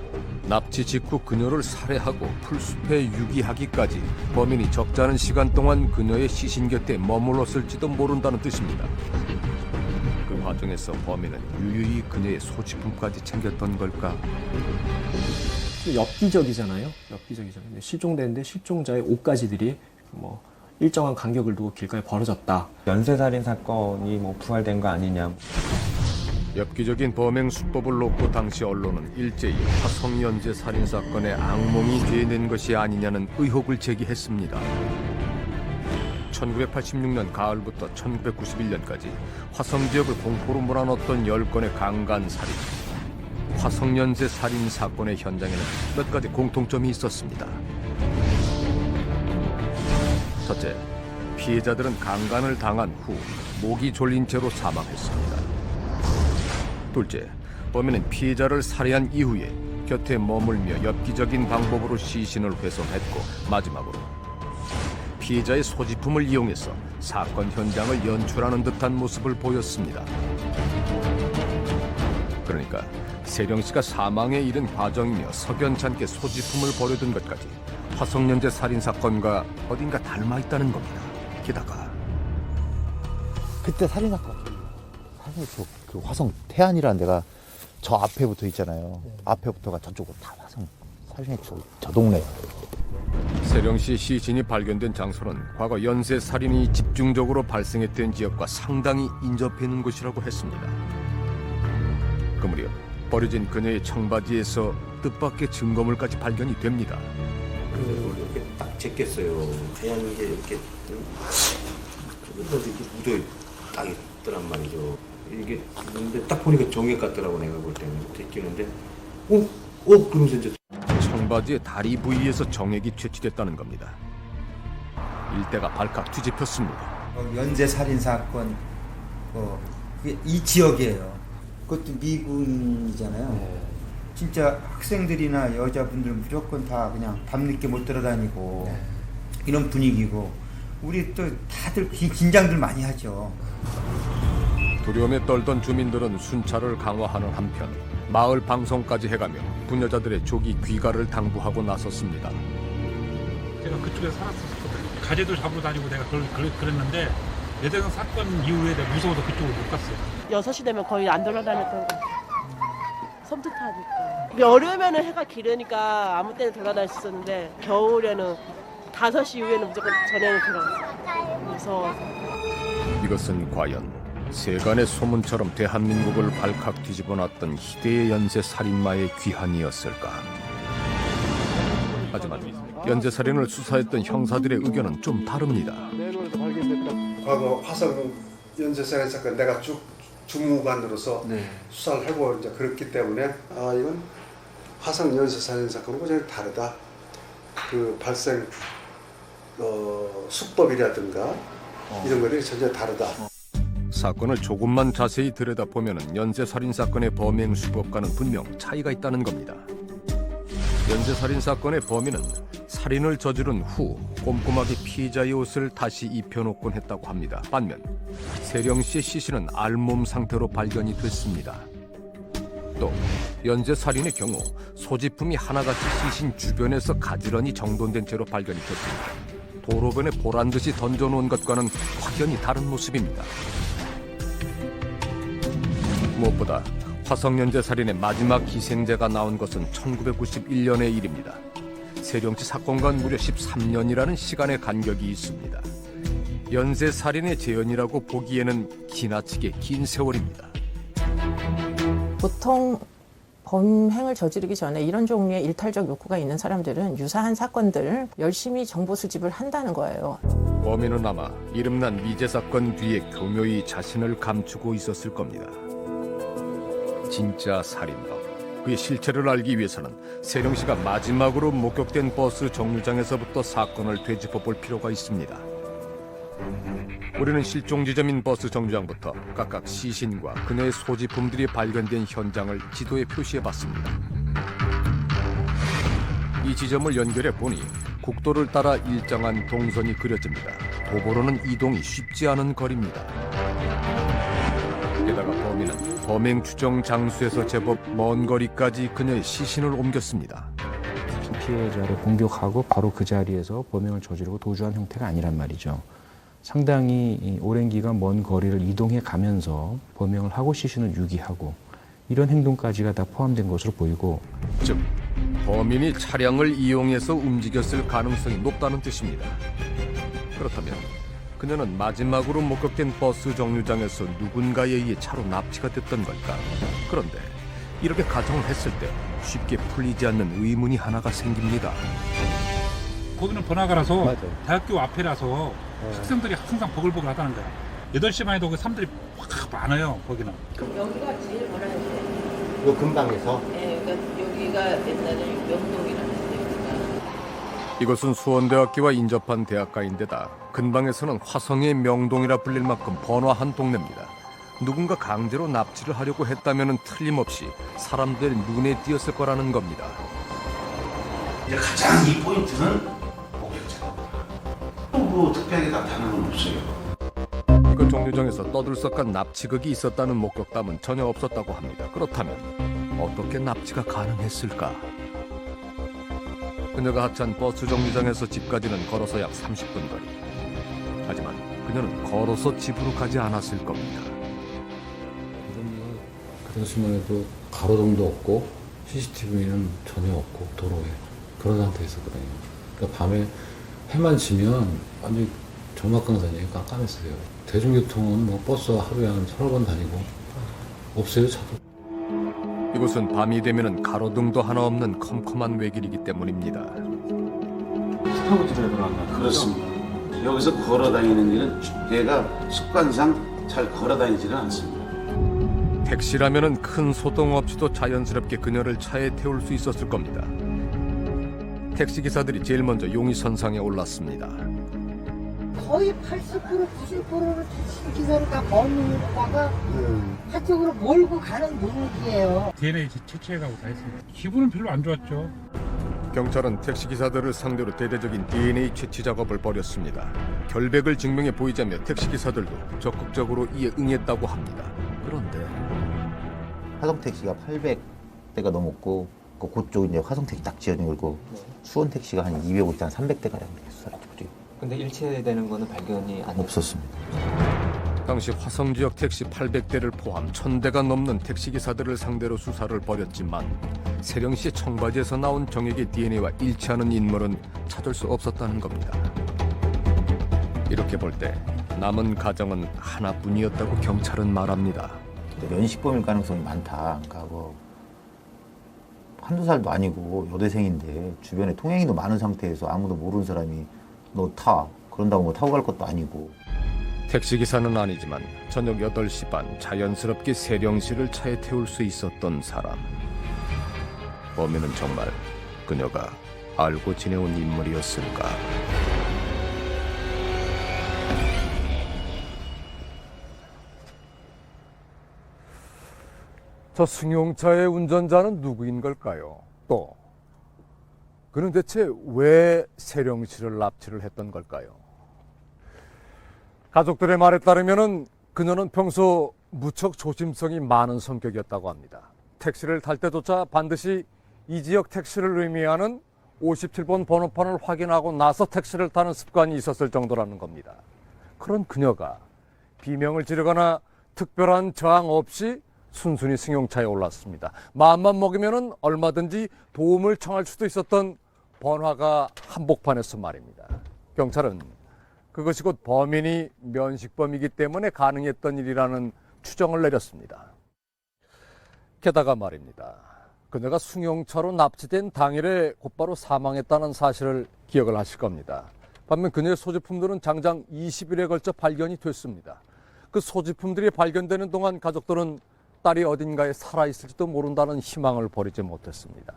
납치 직후 그녀를 살해하고 풀숲에 유기하기까지 범인이 적지 않은 시간 동안 그녀의 시신 곁에 머물렀을지도 모른다는 뜻입니다. 그 과정에서 범인은 유유히 그녀의 소지품까지 챙겼던 걸까? 엽기적이잖아요. 엽기적이잖아요. 실종됐는데 실종자의 옷가지들이 뭐 일정한 간격을 두고 길가에 벌어졌다. 연쇄살인 사건이 뭐 부활된 거 아니냐. 엽기적인 범행 수법을 놓고 당시 언론은 일제히 화성 연쇄 살인 사건의 악몽이 되는 것이 아니냐는 의혹을 제기했습니다. 1986년 가을부터 1991년까지 화성 지역을 공포로 몰아넣었던 10건의 강간 살인, 화성 연쇄 살인 사건의 현장에는 몇 가지 공통점이 있었습니다. 첫째, 피해자들은 강간을 당한 후 목이 졸린 채로 사망했습니다. 둘째, 범인은 피해자를 살해한 이후에 곁에 머물며 엽기적인 방법으로 시신을 훼손했고, 마지막으로 피해자의 소지품을 이용해서 사건 현장을 연출하는 듯한 모습을 보였습니다. 그러니까 세령 씨가 사망에 이른 과정이며 석연찮게 소지품을 버려둔 것까지 화성연쇄 살인 사건과 어딘가 닮아 있다는 겁니다. 게다가 그때 살인 사건, 그 화성 태안이라는 데가 저 앞에 붙어 있잖아요. 앞에부터가 저쪽으로 다 화성 살인의 저 동네. 세령 씨 시신이 발견된 장소는 과거 연쇄 살인이 집중적으로 발생했던 지역과 상당히 인접해 있는 곳이라고 했습니다. 그 무렵 버려진 그녀의 청바지에서 뜻밖의 증거물까지 발견이 됩니다. 이렇게 딱 제꼈어요. 그냥 이제 이렇게 이렇게 묻어 딱 있더란 말이죠. 이게 근데 딱 보니까 정액 같더라고 내가 볼 때는 제끼는데 그러면서 이제 청바지의 다리 부위에서 정액이 채취됐다는 겁니다. 일대가 발칵 뒤집혔습니다. 연쇄 살인 사건 이 지역이에요. 그것도 미군이잖아요. 진짜 학생들이나 여자분들 무조건 다 그냥 밤늦게 못 들어다니고 이런 분위기고 우리 또 다들 긴장들 많이 하죠. 두려움에 떨던 주민들은 순찰을 강화하는 한편 마을 방송까지 해가며 부녀자들의 조기 귀가를 당부하고 나섰습니다. 제가 그쪽에서 살았었거든요. 가재도 잡으러 다니고 내가 그랬는데 예대강 사건 이후에 내가 무서워서 그쪽으로 못 갔어요. 6시 되면 거의 안 돌아다녔던 것 같아요. 섬뜩하니까. 여름에는 해가 기르니까 아무 때나 돌아다닐 수 있었는데 겨울에는 5시 이후에는 무조건 전에는 들어갔어요. 무서워서. 이것은 과연 세간의 소문처럼 대한민국을 발칵 뒤집어놨던 희대의 연쇄 살인마의 귀환이었을까? 하지만 연쇄 살인을 수사했던 형사들의 의견은 좀 다릅니다. 과거 화성 연쇄 살인 사건 내가 쭉 주무관으로서 수사를 하고 이제 그렇기 때문에 이건 화성 연쇄 살인 사건하고 전혀 다르다. 그 발생 수법이라든가 이런 것이 전혀 다르다. 사건을 조금만 자세히 들여다보면 연쇄 살인 사건의 범행 수법과는 분명 차이가 있다는 겁니다. 연쇄 살인 사건의 범인은 살인을 저지른 후 꼼꼼하게 피해자의 옷을 다시 입혀놓곤 했다고 합니다. 반면 세령 씨의 시신은 알몸 상태로 발견이 됐습니다. 또 연쇄 살인의 경우 소지품이 하나같이 시신 주변에서 가지런히 정돈된 채로 발견이 됐습니다. 도로변에 보란듯이 던져놓은 것과는 확연히 다른 모습입니다. 무엇보다 화성연쇄 살인의 마지막 희생자가 나온 것은 1991년의 일입니다. 세령씨 사건과 무려 13년이라는 시간의 간격이 있습니다. 연쇄 살인의 재현이라고 보기에는 지나치게 긴 세월입니다. 보통 범행을 저지르기 전에 이런 종류의 일탈적 욕구가 있는 사람들은 유사한 사건들을 열심히 정보 수집을 한다는 거예요. 범인은 아마 이름난 미제 사건 뒤에 교묘히 자신을 감추고 있었을 겁니다. 진짜 살인범, 그의 실체를 알기 위해서는 세령 씨가 마지막으로 목격된 버스 정류장에서부터 사건을 되짚어 볼 필요가 있습니다. 우리는 실종 지점인 버스 정류장부터 각각 시신과 그녀의 소지품들이 발견된 현장을 지도에 표시해 봤습니다. 이 지점을 연결해 보니 국도를 따라 일정한 동선이 그려집니다. 도보로는 이동이 쉽지 않은 거리입니다. 게다가 범인은 범행 추정 장소에서 제법 먼 거리까지 그녀의 시신을 옮겼습니다. 피해자를 공격하고 바로 그 자리에서 범행을 저지르고 도주한 형태가 아니란 말이죠. 상당히 오랜 기간 먼 거리를 이동해 가면서 범행을 하고 시신을 유기하고 이런 행동까지가 다 포함된 것으로 보이고, 즉 범인이 차량을 이용해서 움직였을 가능성이 높다는 뜻입니다. 그렇다면 그녀는 마지막으로 목격된 버스 정류장에서 누군가에 의해 차로 납치가 됐던 걸까? 그런데 이렇게 가정을 했을 때 쉽게 풀리지 않는 의문이 하나가 생깁니다. 거기는 번화가라서 대학교 앞이라서 학생들이 항상 버글버글 하다는 거야. 8시만 해도 그 사람들이 확 많아요, 거기는. 여기가 제일 번화했어요. 요 근방에서? 네, 그러니까 여기가 옛날에 명동이라는 데니까. 이곳은 수원대학교와 인접한 대학가인데다 근방에서는 화성의 명동이라 불릴 만큼 번화한 동네입니다. 누군가 강제로 납치를 하려고 했다면 틀림없이 사람들의 눈에 띄었을 거라는 겁니다. 이제 가장 이 포인트는 목격자. 뭐 특별하게 나타나는 건 없어요. 이곳 정류장에서 떠들썩한 납치극이 있었다는 목격담은 전혀 없었다고 합니다. 그렇다면 어떻게 납치가 가능했을까? 그녀가 하차한 버스 정류장에서 집까지는 걸어서 약 30분 거리. 하지만 그녀는 걸어서 집으로 가지 않았을 겁니다. 그 당시만 해도 가로등도 없고 CCTV는 전혀 없고 도로에 그런 상태에 있었거든요. 그러니까 밤에 해만 지면 완전히 정막강산이에요. 깜깜했어요. 대중교통은 뭐 버스가 하루에 한 3번 다니고 없어요, 차도. 이곳은 밤이 되면 가로등도 하나 없는 컴컴한 외길이기 때문입니다. 타고 들어야 들어간다. 그렇습니다. 여기서 걸어 다니는 일은 얘가 습관상 잘 걸어 다니지는 않습니다. 택시라면은 큰 소동 없이도 자연스럽게 그녀를 차에 태울 수 있었을 겁니다. 택시 기사들이 제일 먼저 용의선상에 올랐습니다. 거의 80% 90%를 택시 기사를 다 범인으로다가 한쪽으로 몰고 가는 분위기예요. DNA 채취해가고 다 했습니다. 기분은 별로 안 좋았죠. 경찰은 택시 기사들을 상대로 대대적인 DNA 채취 작업을 벌였습니다. 결백을 증명해 보이자며 택시 기사들도 적극적으로 이에 응했다고 합니다. 그런데 화성택시가 800대가 넘었고 그쪽 이제 화성택시 딱 지어진 거고 수원택시가 한 250대 한 300대 가량 됐어요. 근데 일체되는 거는 발견이 안 없었습니다. 당시 화성 지역 택시 800대를 포함 1000대가 넘는 택시 기사들을 상대로 수사를 벌였지만 세령시의 청바지에서 나온 정액의 DNA와 일치하는 인물은 찾을 수 없었다는 겁니다. 이렇게 볼 때 남은 가정은 하나뿐이었다고 경찰은 말합니다. 연식범일 가능성이 많다. 그러니까 뭐 한두 살도 아니고 여대생인데 주변에 통행이도 많은 상태에서 아무도 모르는 사람이 너 타. 그런다고 뭐 타고 갈 것도 아니고. 택시기사는 아니지만 저녁 8시 반 자연스럽게 세령시를 차에 태울 수 있었던 사람. 범인은 정말 그녀가 알고 지내온 인물이었을까? 저 승용차의 운전자는 누구인 걸까요? 또 그는 대체 왜 세령시를 납치를 했던 걸까요? 가족들의 말에 따르면 그녀는 평소 무척 조심성이 많은 성격이었다고 합니다. 택시를 탈 때조차 반드시 이 지역 택시를 의미하는 57번 번호판을 확인하고 나서 택시를 타는 습관이 있었을 정도라는 겁니다. 그런 그녀가 비명을 지르거나 특별한 저항 없이 순순히 승용차에 올랐습니다. 마음만 먹으면 얼마든지 도움을 청할 수도 있었던 번화가 한복판에서 말입니다. 경찰은 그것이 곧 범인이 면식범이기 때문에 가능했던 일이라는 추정을 내렸습니다. 게다가 말입니다. 그녀가 승용차로 납치된 당일에 곧바로 사망했다는 사실을 기억을 하실 겁니다. 반면 그녀의 소지품들은 장장 20일에 걸쳐 발견이 됐습니다. 그 소지품들이 발견되는 동안 가족들은 딸이 어딘가에 살아있을지도 모른다는 희망을 버리지 못했습니다.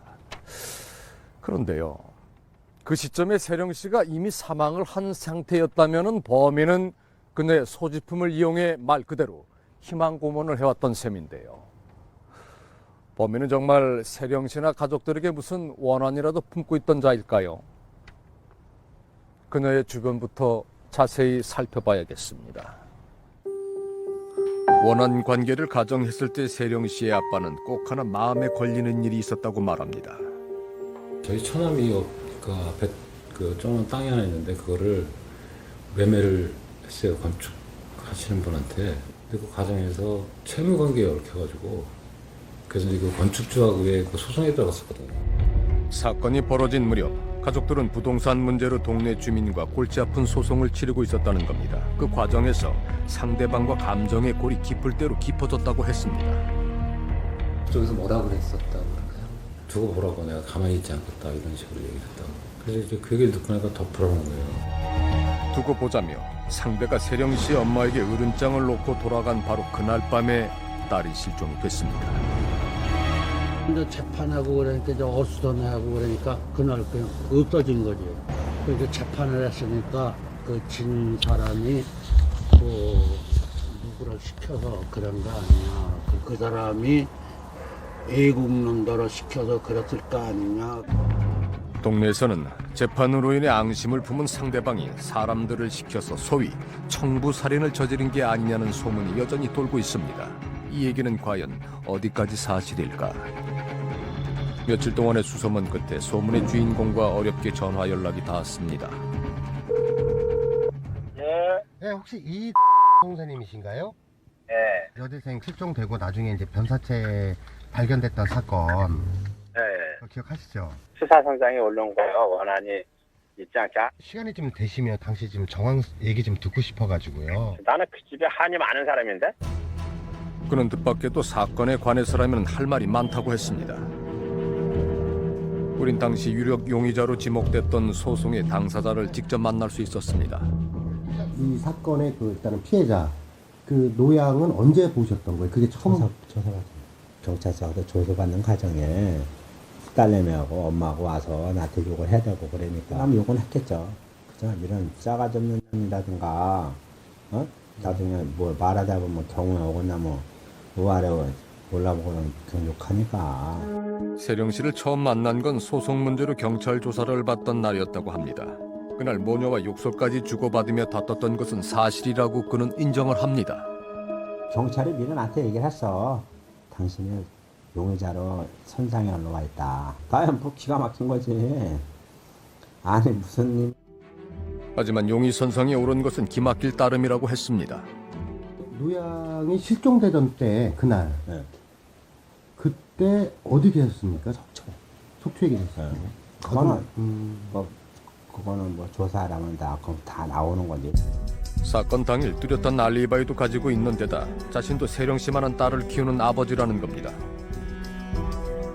그런데요, 그 시점에 세령씨가 이미 사망을 한 상태였다면 범인은 그녀의 소지품을 이용해 말 그대로 희망 고문을 해왔던 셈인데요. 범인은 정말 세령씨나 가족들에게 무슨 원한이라도 품고 있던 자일까요? 그녀의 주변부터 자세히 살펴봐야겠습니다. 원한 관계를 가정했을 때 세령 씨의 아빠는 꼭 하나 마음에 걸리는 일이 있었다고 말합니다. 저희 처남이 그 앞에 그 조그만 땅이 하나 있는데 그거를 매매를 했어요. 건축하시는 분한테. 근데 그 과정에서 채무 관계에 얽혀가지고 그래서 이거 건축주하고의 그 소송에 들어갔었거든요. 사건이 벌어진 무렵 가족들은 부동산 문제로 동네 주민과 골치 아픈 소송을 치르고 있었다는 겁니다. 그 과정에서 상대방과 감정의 골이 깊을 대로 깊어졌다고 했습니다. 그쪽에서 뭐라고 그랬었다고 그럴까요? 두고 보라고 내가 가만히 있지 않겠다 이런 식으로 얘기를 했다고. 그래서 이제 그 얘기를 듣고 나니까 더 불안한 거예요. 두고 보자며 상대가 세령 씨 엄마에게 으른장을 놓고 돌아간 바로 그날 밤에 딸이 실종이 됐습니다. 근데 재판하고 그러니까 이제 어수선하고 그러니까 그날 그냥 없어진 거지. 그러니까 재판을 했으니까 그 진 사람이 누구를 시켜서 그런 거 아니냐. 그 사람이 애국론자로 시켜서 그랬을 거 아니냐. 동네에서는 재판으로 인해 앙심을 품은 상대방이 사람들을 시켜서 소위 청부살인을 저지른 게 아니냐는 소문이 여전히 돌고 있습니다. 이 얘기는 과연 어디까지 사실일까? 며칠 동안의 수소문 끝에 소문의 주인공과 어렵게 전화 연락이 닿았습니다. 네, 혹시 이 선생님이신가요? 네. 여대생 실종되고 나중에 이제 변사체 발견됐던 사건. 네. 기억하시죠? 수사선상에 올라온 거예요. 원한이 있지 않자. 시간이 좀 되시면 당시 지금 정황 얘기 좀 듣고 싶어가지고요. 나는 그 집에 한이 많은 사람인데. 그는 뜻밖에도 사건에 관해서라면 할 말이 많다고 했습니다. 우린 당시 유력 용의자로 지목됐던 소송의 당사자를 직접 만날 수 있었습니다. 이 사건의 그 일단은 피해자 그 노양은 언제 보셨던 거예요? 그게 처음 경찰서도 조사받는 과정에 딸내미하고 엄마하고 와서 나한테 욕을 해야 되고 그러니까 그럼 욕은 했겠죠. 그죠? 이런 싸가지 없는 놈이라든가 나중에 뭐 말하다 보면 경우에 오거나 뭐 우아래 올라보고는 그런 욕하니까. 세령 씨를 처음 만난 건 소송 문제로 경찰 조사를 받던 날이었다고 합니다. 그날 모녀와 욕설까지 주고받으며 다퉜던 것은 사실이라고 그는 인정을 합니다. 경찰이 미리 나한테 얘기를 했어. 당신이 용의자로 선상에 올라와 있다. 나야 뭐 기가 막힌 거지. 아니 무슨 일. 하지만 용의 선상에 오른 것은 기막힐 따름이라고 했습니다. 노양이 실종되던 때 그날 그때 어디 계셨습니까? 속초에 계셨어요. 그거는 뭐 조사하라면 다 나오는 거지. 사건 당일 뚜렷한 알리바이도 가지고 있는 데다 자신도 세령 씨만한 딸을 키우는 아버지라는 겁니다.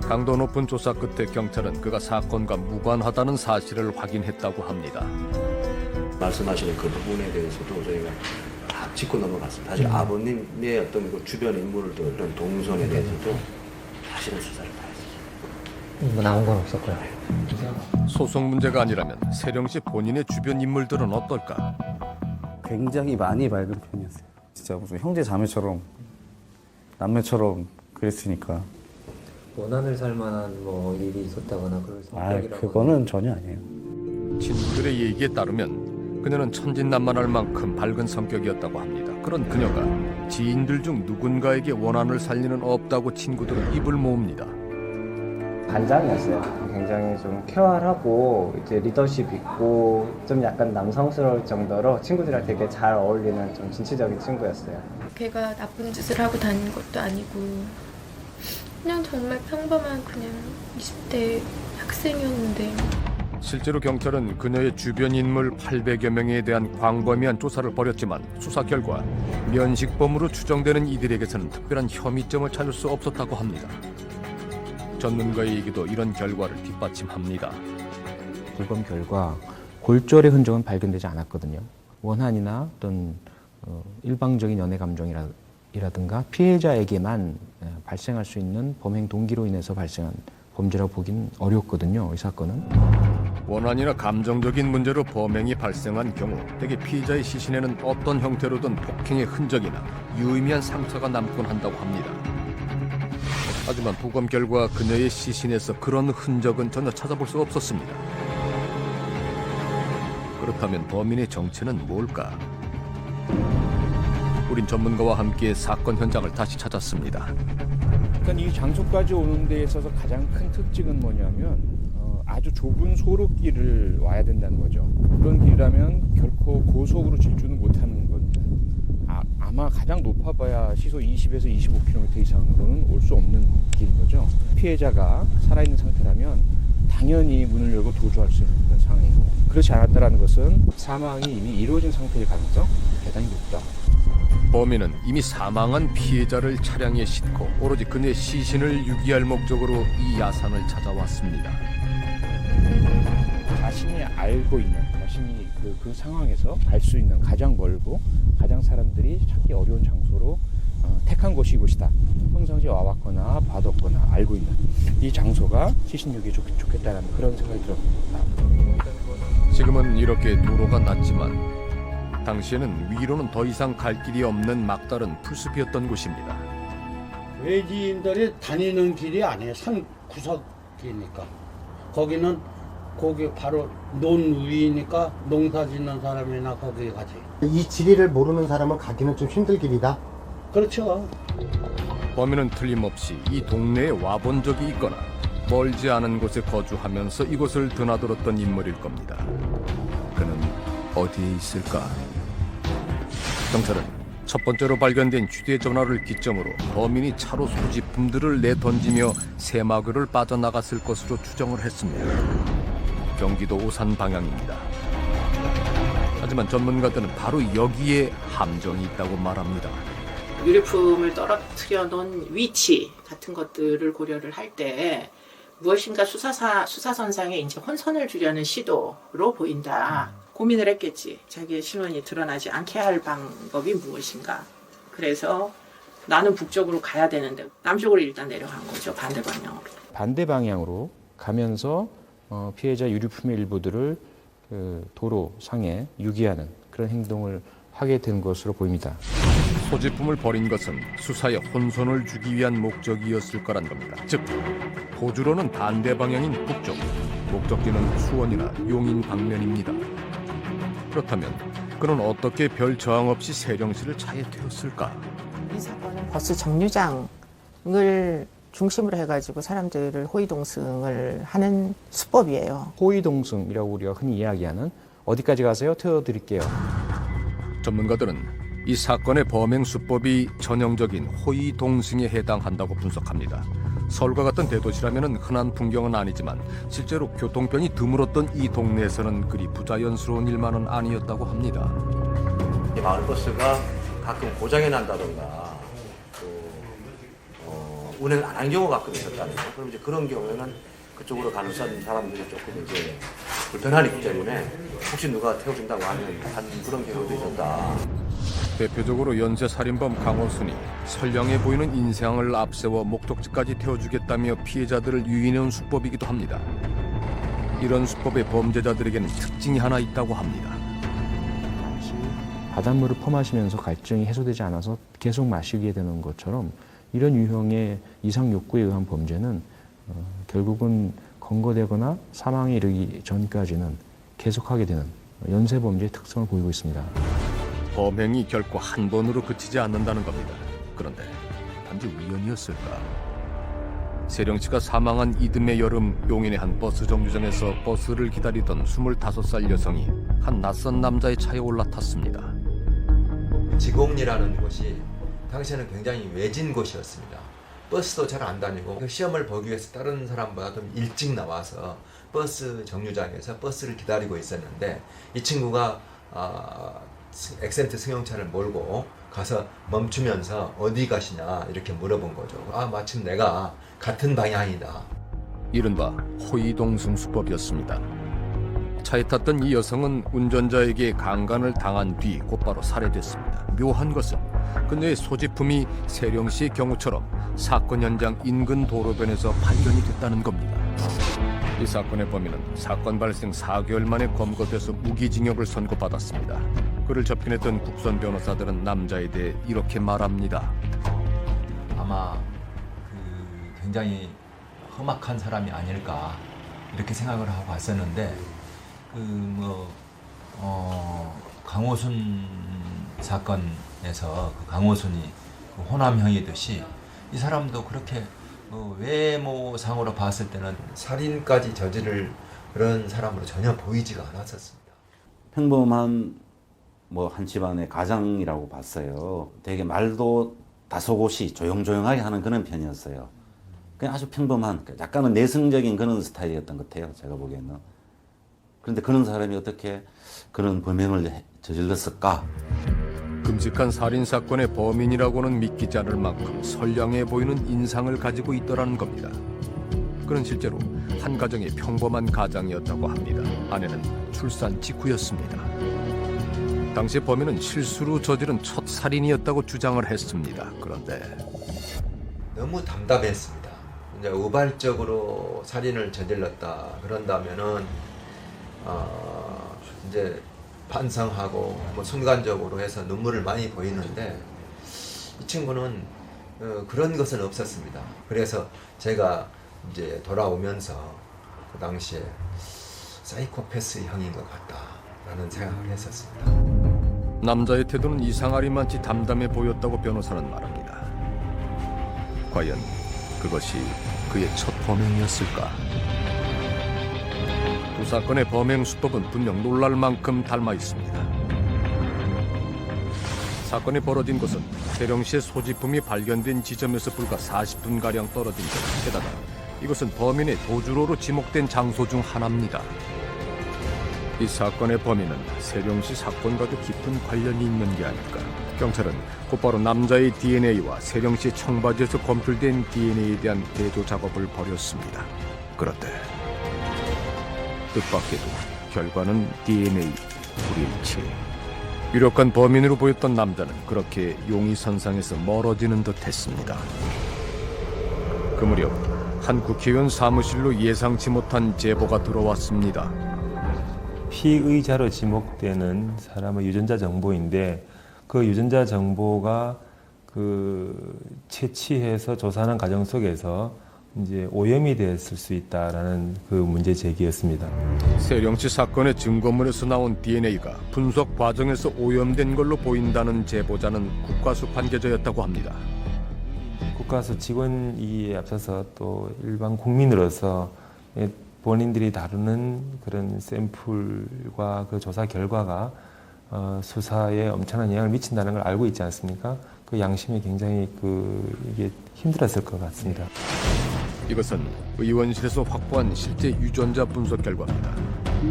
강도 높은 조사 끝에 경찰은 그가 사건과 무관하다는 사실을 확인했다고 합니다. 말씀하시는 그 부분에 대해서도 저희가 다 짚고 넘어갔습니다. 사실 아버님의 어떤 그 주변 인물들, 이런 동선에 대해서도 사실은 수사를 다 했어요. 뭐 나온 건 없었고요. 소송 문제가 아니라면 세령 씨 본인의 주변 인물들은 어떨까? 굉장히 많이 밝은 편이었어요. 진짜 무슨 형제 자매처럼 남매처럼 그랬으니까. 원한을 살 만한 뭐 일이 있었다거나 그럴 성격이라고. 그거는 전혀 아니에요. 친구들의 얘기에 따르면 그녀는 천진난만할 만큼 밝은 성격이었다고 합니다. 그런 그녀가 지인들 중 누군가에게 원한을 살리는 없다고 친구들은 입을 모읍니다. 반장이었어요. 굉장히 좀 쾌활하고 이제 리더십 있고 좀 약간 남성스러울 정도로 친구들이랑 되게 잘 어울리는 좀 진취적인 친구였어요. 걔가 나쁜 짓을 하고 다닌 것도 아니고 그냥 정말 평범한 그냥 20대 학생이었는데. 실제로 경찰은 그녀의 주변 인물 800여 명에 대한 광범위한 조사를 벌였지만 수사 결과 면식범으로 추정되는 이들에게서는 특별한 혐의점을 찾을 수 없었다고 합니다. 전문가의 얘기도 이런 결과를 뒷받침합니다. 불검 결과 골절의 흔적은 발견되지 않았거든요. 원한이나 어떤 일방적인 연애 감정이라든가 피해자에게만 발생할 수 있는 범행 동기로 인해서 발생한 범죄라고 보긴 어렵거든요. 이 사건은. 원한이나 감정적인 문제로 범행이 발생한 경우 대개 피해자의 시신에는 어떤 형태로든 폭행의 흔적이나 유의미한 상처가 남곤 한다고 합니다. 하지만 부검 결과 그녀의 시신에서 그런 흔적은 전혀 찾아볼 수 없었습니다. 그렇다면 범인의 정체는 뭘까? 우린 전문가와 함께 사건 현장을 다시 찾았습니다. 일단 이 장소까지 오는 데 있어서 가장 큰 특징은 뭐냐면 아주 좁은 소로길을 와야 된다는 거죠. 그런 길이라면 결코 고속으로 질주는 못하는 겁니다. 아마 가장 높아봐야 시속 20에서 25km 이상으로는 올 수 없는 길인 거죠. 피해자가 살아있는 상태라면 당연히 문을 열고 도주할 수 있는 그런 상황이고, 그렇지 않았다는 것은 사망이 이미 이루어진 상태일 가능성 대단히 높다. 범인은 이미 사망한 피해자를 차량에 싣고 오로지 그녀의 시신을 유기할 목적으로 이 야산을 찾아왔습니다. 자신이 알고 있는, 자신이 그 상황에서 갈 수 있는 가장 멀고 가장 사람들이 찾기 어려운 장소로 택한 곳이 이곳이다. 평상시에 와봤거나 봐뒀거나 알고 있는 이 장소가 시신 유기에 좋겠다는 그런 생각이 들었습니다. 지금은 이렇게 도로가 났지만 당시에는 위로는 더 이상 갈 길이 없는 막다른 풀숲이었던 곳입니다. 외지인들이 다니는 길이 아니에요. 산 구석이니까. 거기는 거기 바로 논 위니까 농사 짓는 사람이나 거기 가지. 이 지리를 모르는 사람은 가기는 좀 힘들 길이다. 그렇죠. 범인은 틀림없이 이 동네에 와본 적이 있거나 멀지 않은 곳에 거주하면서 이곳을 드나들었던 인물일 겁니다. 그는 어디에 있을까? 경찰은 첫 번째로 발견된 휴대전화를 기점으로 범인이 차로 소지품들을 내던지며 새마을을 빠져나갔을 것으로 추정을 했습니다. 경기도 오산 방향입니다. 하지만 전문가들은 바로 여기에 함정이 있다고 말합니다. 유류품을 떨어뜨려 놓은 위치 같은 것들을 고려를 할 때 무엇인가 수사선상에 이제 혼선을 주려는 시도로 보인다. 고민을 했겠지. 자기의 신원이 드러나지 않게 할 방법이 무엇인가. 그래서 나는 북쪽으로 가야 되는데 남쪽으로 일단 내려간 거죠. 반대 방향으로. 반대 방향으로 가면서 피해자 유류품의 일부들을 도로상에 유기하는 그런 행동을 하게 된 것으로 보입니다. 소지품을 버린 것은 수사에 혼선을 주기 위한 목적이었을 거란 겁니다. 즉, 포주로는 반대 방향인 북쪽, 목적지는 수원이나 용인 방면입니다. 그렇다면 그는 어떻게 별 저항 없이 세령시를 차에 태웠을까? 이 사건은 버스 정류장을 중심으로 해가지고 사람들을 호위동승을 하는 수법이에요. 호위동승이라고 우리가 흔히 이야기하는 어디까지 가세요? 태워드릴게요. 전문가들은 이 사건의 범행 수법이 전형적인 호위동승에 해당한다고 분석합니다. 서울과 같은 대도시라면 흔한 풍경은 아니지만 실제로 교통편이 드물었던 이 동네에서는 그리 부자연스러운 일만은 아니었다고 합니다. 이 마을버스가 가끔 고장이 난다던가 운행을 안 한 경우가 가끔 있었다는 거예요. 그럼 이제 그런 경우에는 그쪽으로 가는 사람들이 조금 이제 불편하기 때문에 혹시 누가 태워준다고 하면 하는 그런 경우도 있었다. 대표적으로 연쇄살인범 강호순이 선량해 보이는 인상을 앞세워 목적지까지 태워주겠다며 피해자들을 유인해온 수법이기도 합니다. 이런 수법의 범죄자들에게는 특징이 하나 있다고 합니다. 바닷물을 퍼마시면서 갈증이 해소되지 않아서 계속 마시게 되는 것처럼 이런 유형의 이상 욕구에 의한 범죄는 결국은 검거되거나 사망에 이르기 전까지는 계속하게 되는 연쇄범죄의 특성을 보이고 있습니다. 범행이 결코 한 번으로 그치지 않는다는 겁니다. 그런데 단지 우연이었을까? 세령씨가 사망한 이듬해 여름 용인의 한 버스 정류장에서 버스를 기다리던 25살 여성이 한 낯선 남자의 차에 올라탔습니다. 지곡리라는 곳이 당시에는 굉장히 외진 곳이었습니다. 버스도 잘 안 다니고 시험을 보기 위해서 다른 사람보다 좀 일찍 나와서 버스 정류장에서 버스를 기다리고 있었는데 이 친구가 엑센트 승용차를 몰고 가서 멈추면서 어디 가시냐 이렇게 물어본 거죠. 마침 내가 같은 방향이다. 이른바 호위동승 수법이었습니다. 차에 탔던 이 여성은 운전자에게 강간을 당한 뒤 곧바로 살해됐습니다. 묘한 것은 그녀의 소지품이 세령씨의 경우처럼 사건 현장 인근 도로변에서 발견이 됐다는 겁니다. 이 사건의 범인은 사건 발생 4개월 만에 검거돼서 무기징역을 선고받았습니다. 그를 접견했던 국선 변호사들은 남자에 대해 이렇게 말합니다. 아마 굉장히 험악한 사람이 아닐까 이렇게 생각을 하고 왔었는데 강호순 사건에서 그 강호순이 그 호남형이듯이 이 사람도 그렇게 외모상으로 봤을 때는 살인까지 저지를 그런 사람으로 전혀 보이지가 않았었습니다. 평범한 한 집안의 가장이라고 봤어요. 되게 말도 다소곳이 조용조용하게 하는 그런 편이었어요. 그냥 아주 평범한, 약간은 내성적인 그런 스타일이었던 것 같아요. 제가 보기에는. 그런데 그런 사람이 어떻게 그런 범행을 저질렀을까? 끔찍한 살인사건의 범인이라고는 믿기지 않을 만큼 선량해 보이는 인상을 가지고 있더라는 겁니다. 그는 실제로 한 가정의 평범한 가장이었다고 합니다. 아내는 출산 직후였습니다. 당시 범인은 실수로 저지른 첫 살인이었다고 주장을 했습니다. 그런데 너무 담담했습니다. 이제 우발적으로 살인을 저질렀다 그런다면은 이제 반성하고 순간적으로 해서 눈물을 많이 보이는데 이 친구는 그런 것은 없었습니다. 그래서 제가 이제 돌아오면서 그 당시에 사이코패스형인 것 같다라는 생각을 했었습니다. 남자의 태도는 이상하리만치 담담해 보였다고 변호사는 말합니다. 과연 그것이 그의 첫 범행이었을까? 두 사건의 범행 수법은 분명 놀랄 만큼 닮아 있습니다. 사건이 벌어진 곳은 세령시의 소지품이 발견된 지점에서 불과 40분가량 떨어진 곳. 게다가 이것은 범인의 도주로로 지목된 장소 중 하나입니다. 이 사건의 범인은 세령시 사건과도 깊은 관련이 있는 게 아닐까. 경찰은 곧바로 남자의 DNA와 세령시 청바지에서 검출된 DNA에 대한 대조 작업을 벌였습니다. 그런데 뜻밖에도 결과는 DNA 불일치. 유력한 범인으로 보였던 남자는 그렇게 용의선상에서 멀어지는 듯했습니다. 그 무렵 한 국회의원 사무실로 예상치 못한 제보가 들어왔습니다. 피의자로 지목되는 사람의 유전자 정보인데 그 유전자 정보가 채취해서 조사하는 과정 속에서 이제 오염이 됐을 수 있다라는 그 문제 제기였습니다. 세령시 사건의 증거물에서 나온 DNA가 분석 과정에서 오염된 걸로 보인다는 제보자는 국과수 관계자였다고 합니다. 국과수 직원에 앞서서 또 일반 국민으로서 본인들이 다루는 그런 샘플과 그 조사 결과가 수사에 엄청난 영향을 미친다는 걸 알고 있지 않습니까? 그 양심이 굉장히 이게 힘들었을 것 같습니다. 이것은 의원실에서 확보한 실제 유전자 분석 결과입니다.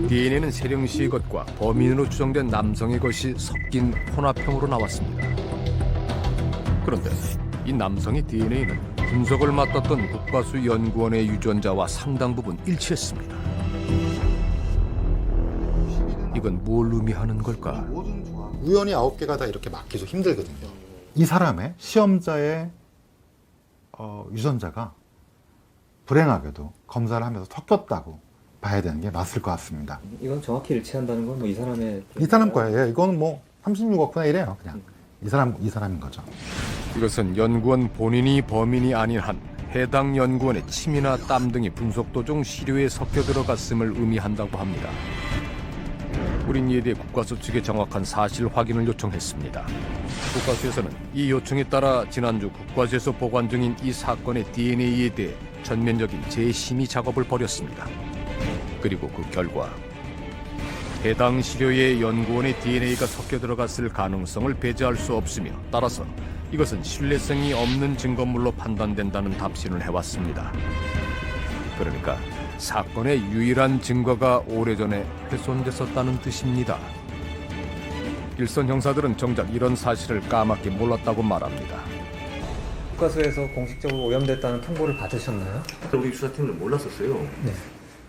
DNA는 세령시의 것과 범인으로 추정된 남성의 것이 섞인 혼합형으로 나왔습니다. 그런데 이 남성의 DNA는 분석을 맡았던 국과수 연구원의 유전자와 상당 부분 일치했습니다. 이건 뭘 의미하는 걸까? 우연히 9개가 다 이렇게 맞기 좀 힘들거든요. 이 사람의 시험자의 유전자가 불행하게도 검사를 하면서 섞였다고 봐야 되는 게 맞을 것 같습니다. 이건 정확히 일치한다는 건 이 사람 거예요. 이건 36억 분의 1이에요. 그냥 이 사람인 거죠. 이것은 연구원 본인이 범인이 아닌 한 해당 연구원의 침이나 땀 등이 분석 도중 시료에 섞여 들어갔음을 의미한다고 합니다. 우린 이에 대해 국과수 측에 정확한 사실 확인을 요청했습니다. 국과수에서는 이 요청에 따라 지난주 국과수에서 보관 중인 이 사건의 DNA에 대해 전면적인 재심의 작업을 벌였습니다. 그리고 그 결과 해당 시료에 연구원의 DNA가 섞여 들어갔을 가능성을 배제할 수 없으며 따라서 이것은 신뢰성이 없는 증거물로 판단된다는 답신을 해왔습니다. 그러니까 사건의 유일한 증거가 오래전에 훼손됐었다는 뜻입니다. 일선 형사들은 정작 이런 사실을 까맣게 몰랐다고 말합니다. 국과수에서 공식적으로 오염됐다는 통보를 받으셨나요? 우리 수사팀은 몰랐었어요. 네.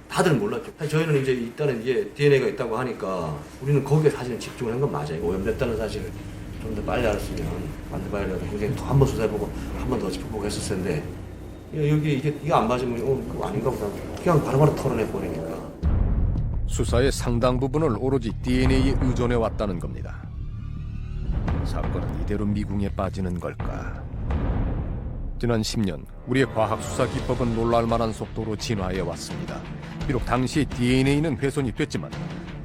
다들 몰랐죠. 저희는 이제 일단은 이제 DNA가 있다고 하니까 우리는 거기에 사실은 집중을 한 건 맞아요. 오염됐다는 사실을 좀 더 빨리 알았으면 반드바이라도 굉장히 더 한 번 수사해보고 한 번 더 짚어보고 했었을 텐데 여기 이게 안 맞으면 그거 아닌가 보다. 그냥 바로바로 털어내버리니까. 수사의 상당 부분을 오로지 DNA에 의존해 왔다는 겁니다. 사건은 이대로 미궁에 빠지는 걸까? 지난 10년 우리의 과학 수사 기법은 놀랄만한 속도로 진화해 왔습니다. 비록 당시 DNA는 훼손이 됐지만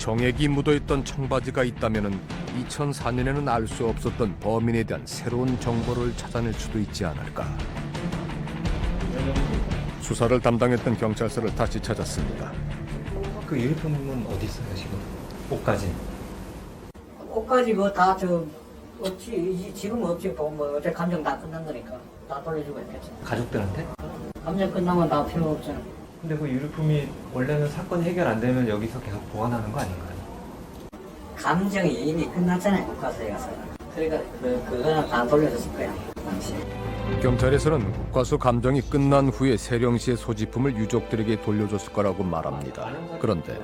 정액이 묻어있던 청바지가 있다면 2004년에는 알 수 없었던 범인에 대한 새로운 정보를 찾아낼 수도 있지 않을까. 수사를 담당했던 경찰서를 다시 찾았습니다. 그 유니폼은 어디 있어요 지금? 옷까지? 옷까지 뭐 다 없지. 지금 없지. 뭐 어제 감정 다 끝난 거니까 다 돌려주고 있겠지. 가족들한테? 감정 끝나면 다 필요 없잖아. 근데 그 유니폼이 원래는 사건이 해결 안 되면 여기서 계속 보관하는 거 아닌가요? 감정이 이미 끝났잖아요. 국가서에 가서. 그러니까 그거는 다 돌려줬을 거야. 당시. 경찰에서는 국과수 감정이 끝난 후에 세령시의 소지품을 유족들에게 돌려줬을 거라고 말합니다. 그런데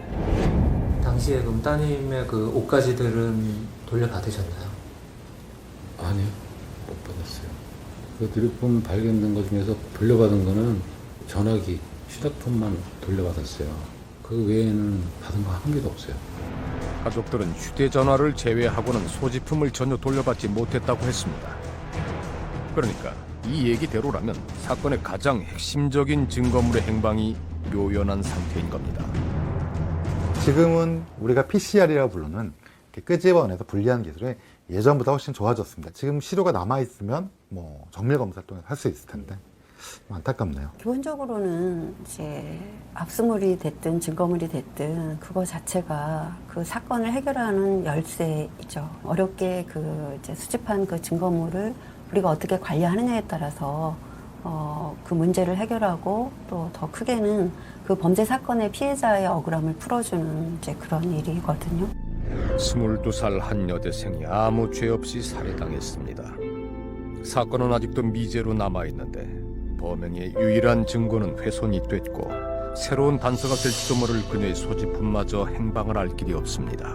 당시에 그럼 따님의 그 옷가지들은 돌려받으셨나요? 아니요, 못 받았어요. 그 유니폼 발견된 것 중에서 돌려받은 거는 전화기, 휴대폰만 돌려받았어요. 그 외에는 받은 거 한 개도 없어요. 가족들은 휴대전화를 제외하고는 소지품을 전혀 돌려받지 못했다고 했습니다. 그러니까 이 얘기대로라면 사건의 가장 핵심적인 증거물의 행방이 묘연한 상태인 겁니다. 지금은 우리가 PCR이라고 부르는 끄집어내서 분리하는 기술이 예전보다 훨씬 좋아졌습니다. 지금 시료가 남아있으면 뭐 정밀 검사를 통해서 할 수 있을 텐데 안타깝네요. 기본적으로는 이제 압수물이 됐든 증거물이 됐든 그거 자체가 그 사건을 해결하는 열쇠이죠. 어렵게 이제 수집한 그 증거물을 우리가 어떻게 관리하느냐에 따라서 그 문제를 해결하고 또 더 크게는 그 범죄 사건의 피해자의 억울함을 풀어주는 이제 그런 일이거든요. 22살 한 여대생이 아무 죄 없이 살해당했습니다. 사건은 아직도 미제로 남아있는데 범행의 유일한 증거는 훼손이 됐고 새로운 단서가 될지도 모를 그녀의 소지품마저 행방을 알 길이 없습니다.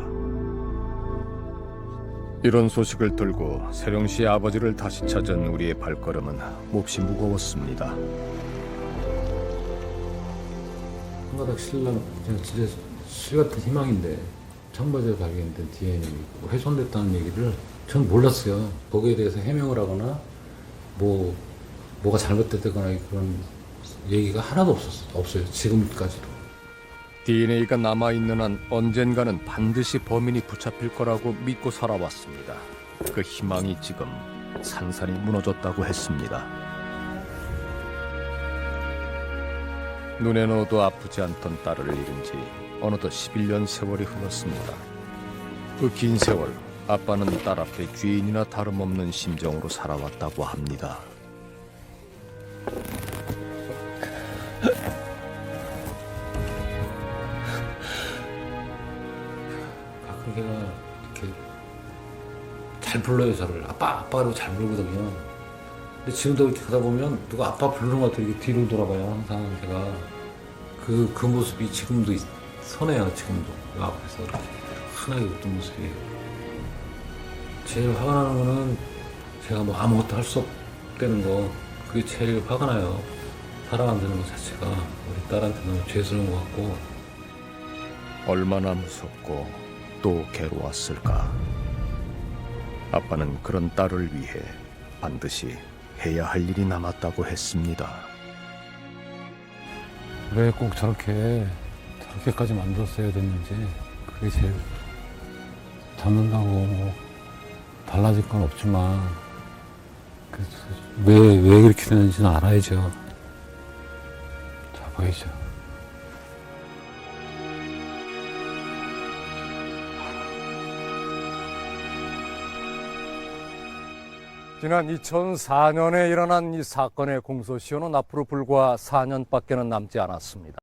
이런 소식을 들고 세령시의 아버지를 다시 찾은 우리의 발걸음은 몹시 무거웠습니다. 한 가닥 신랑 진짜 실 같은 희망인데 청바지에 발견된 DNA가 있고 훼손됐다는 얘기를 전 몰랐어요. 거기에 대해서 해명을 하거나 뭐가 잘못됐다거나 그런 얘기가 하나도 없어요. 지금까지도. DNA가 남아있는 한 언젠가는 반드시 범인이 붙잡힐 거라고 믿고 살아왔습니다. 그 희망이 지금 산산이 무너졌다고 했습니다. 눈에 넣어도 아프지 않던 딸을 잃은 지 어느덧 11년 세월이 흘렀습니다. 그 긴 세월 아빠는 딸 앞에 죄인이나 다름없는 심정으로 살아왔다고 합니다. 가끔 걔가 이렇게 잘 불러요, 저를. 아빠라고 잘 부르거든요. 근데 지금도 이렇게 가다 보면 누가 아빠 부르는 것 같아요. 이렇게 뒤로 돌아봐요, 항상 제가. 그 모습이 지금도 선해요, 지금도. 그 앞에서 이렇게 환하게 웃던 모습이. 제일 화가 나는 거는 제가 뭐 아무것도 할 수 없다는 거, 그게 제일 화가 나요. 사람 안 되는 것 자체가 우리 딸한테 너무 죄스러운 것 같고. 얼마나 무섭고 또 괴로웠을까. 아빠는 그런 딸을 위해 반드시 해야 할 일이 남았다고 했습니다. 왜 꼭 저렇게까지 만들었어야 됐는지, 그게 제일 잡는다고 뭐 달라질 건 없지만 왜 그렇게 되는지는 알아야죠. 잡아야죠. 지난 2004년에 일어난 이 사건의 공소시효는 앞으로 불과 4년밖에는 남지 않았습니다.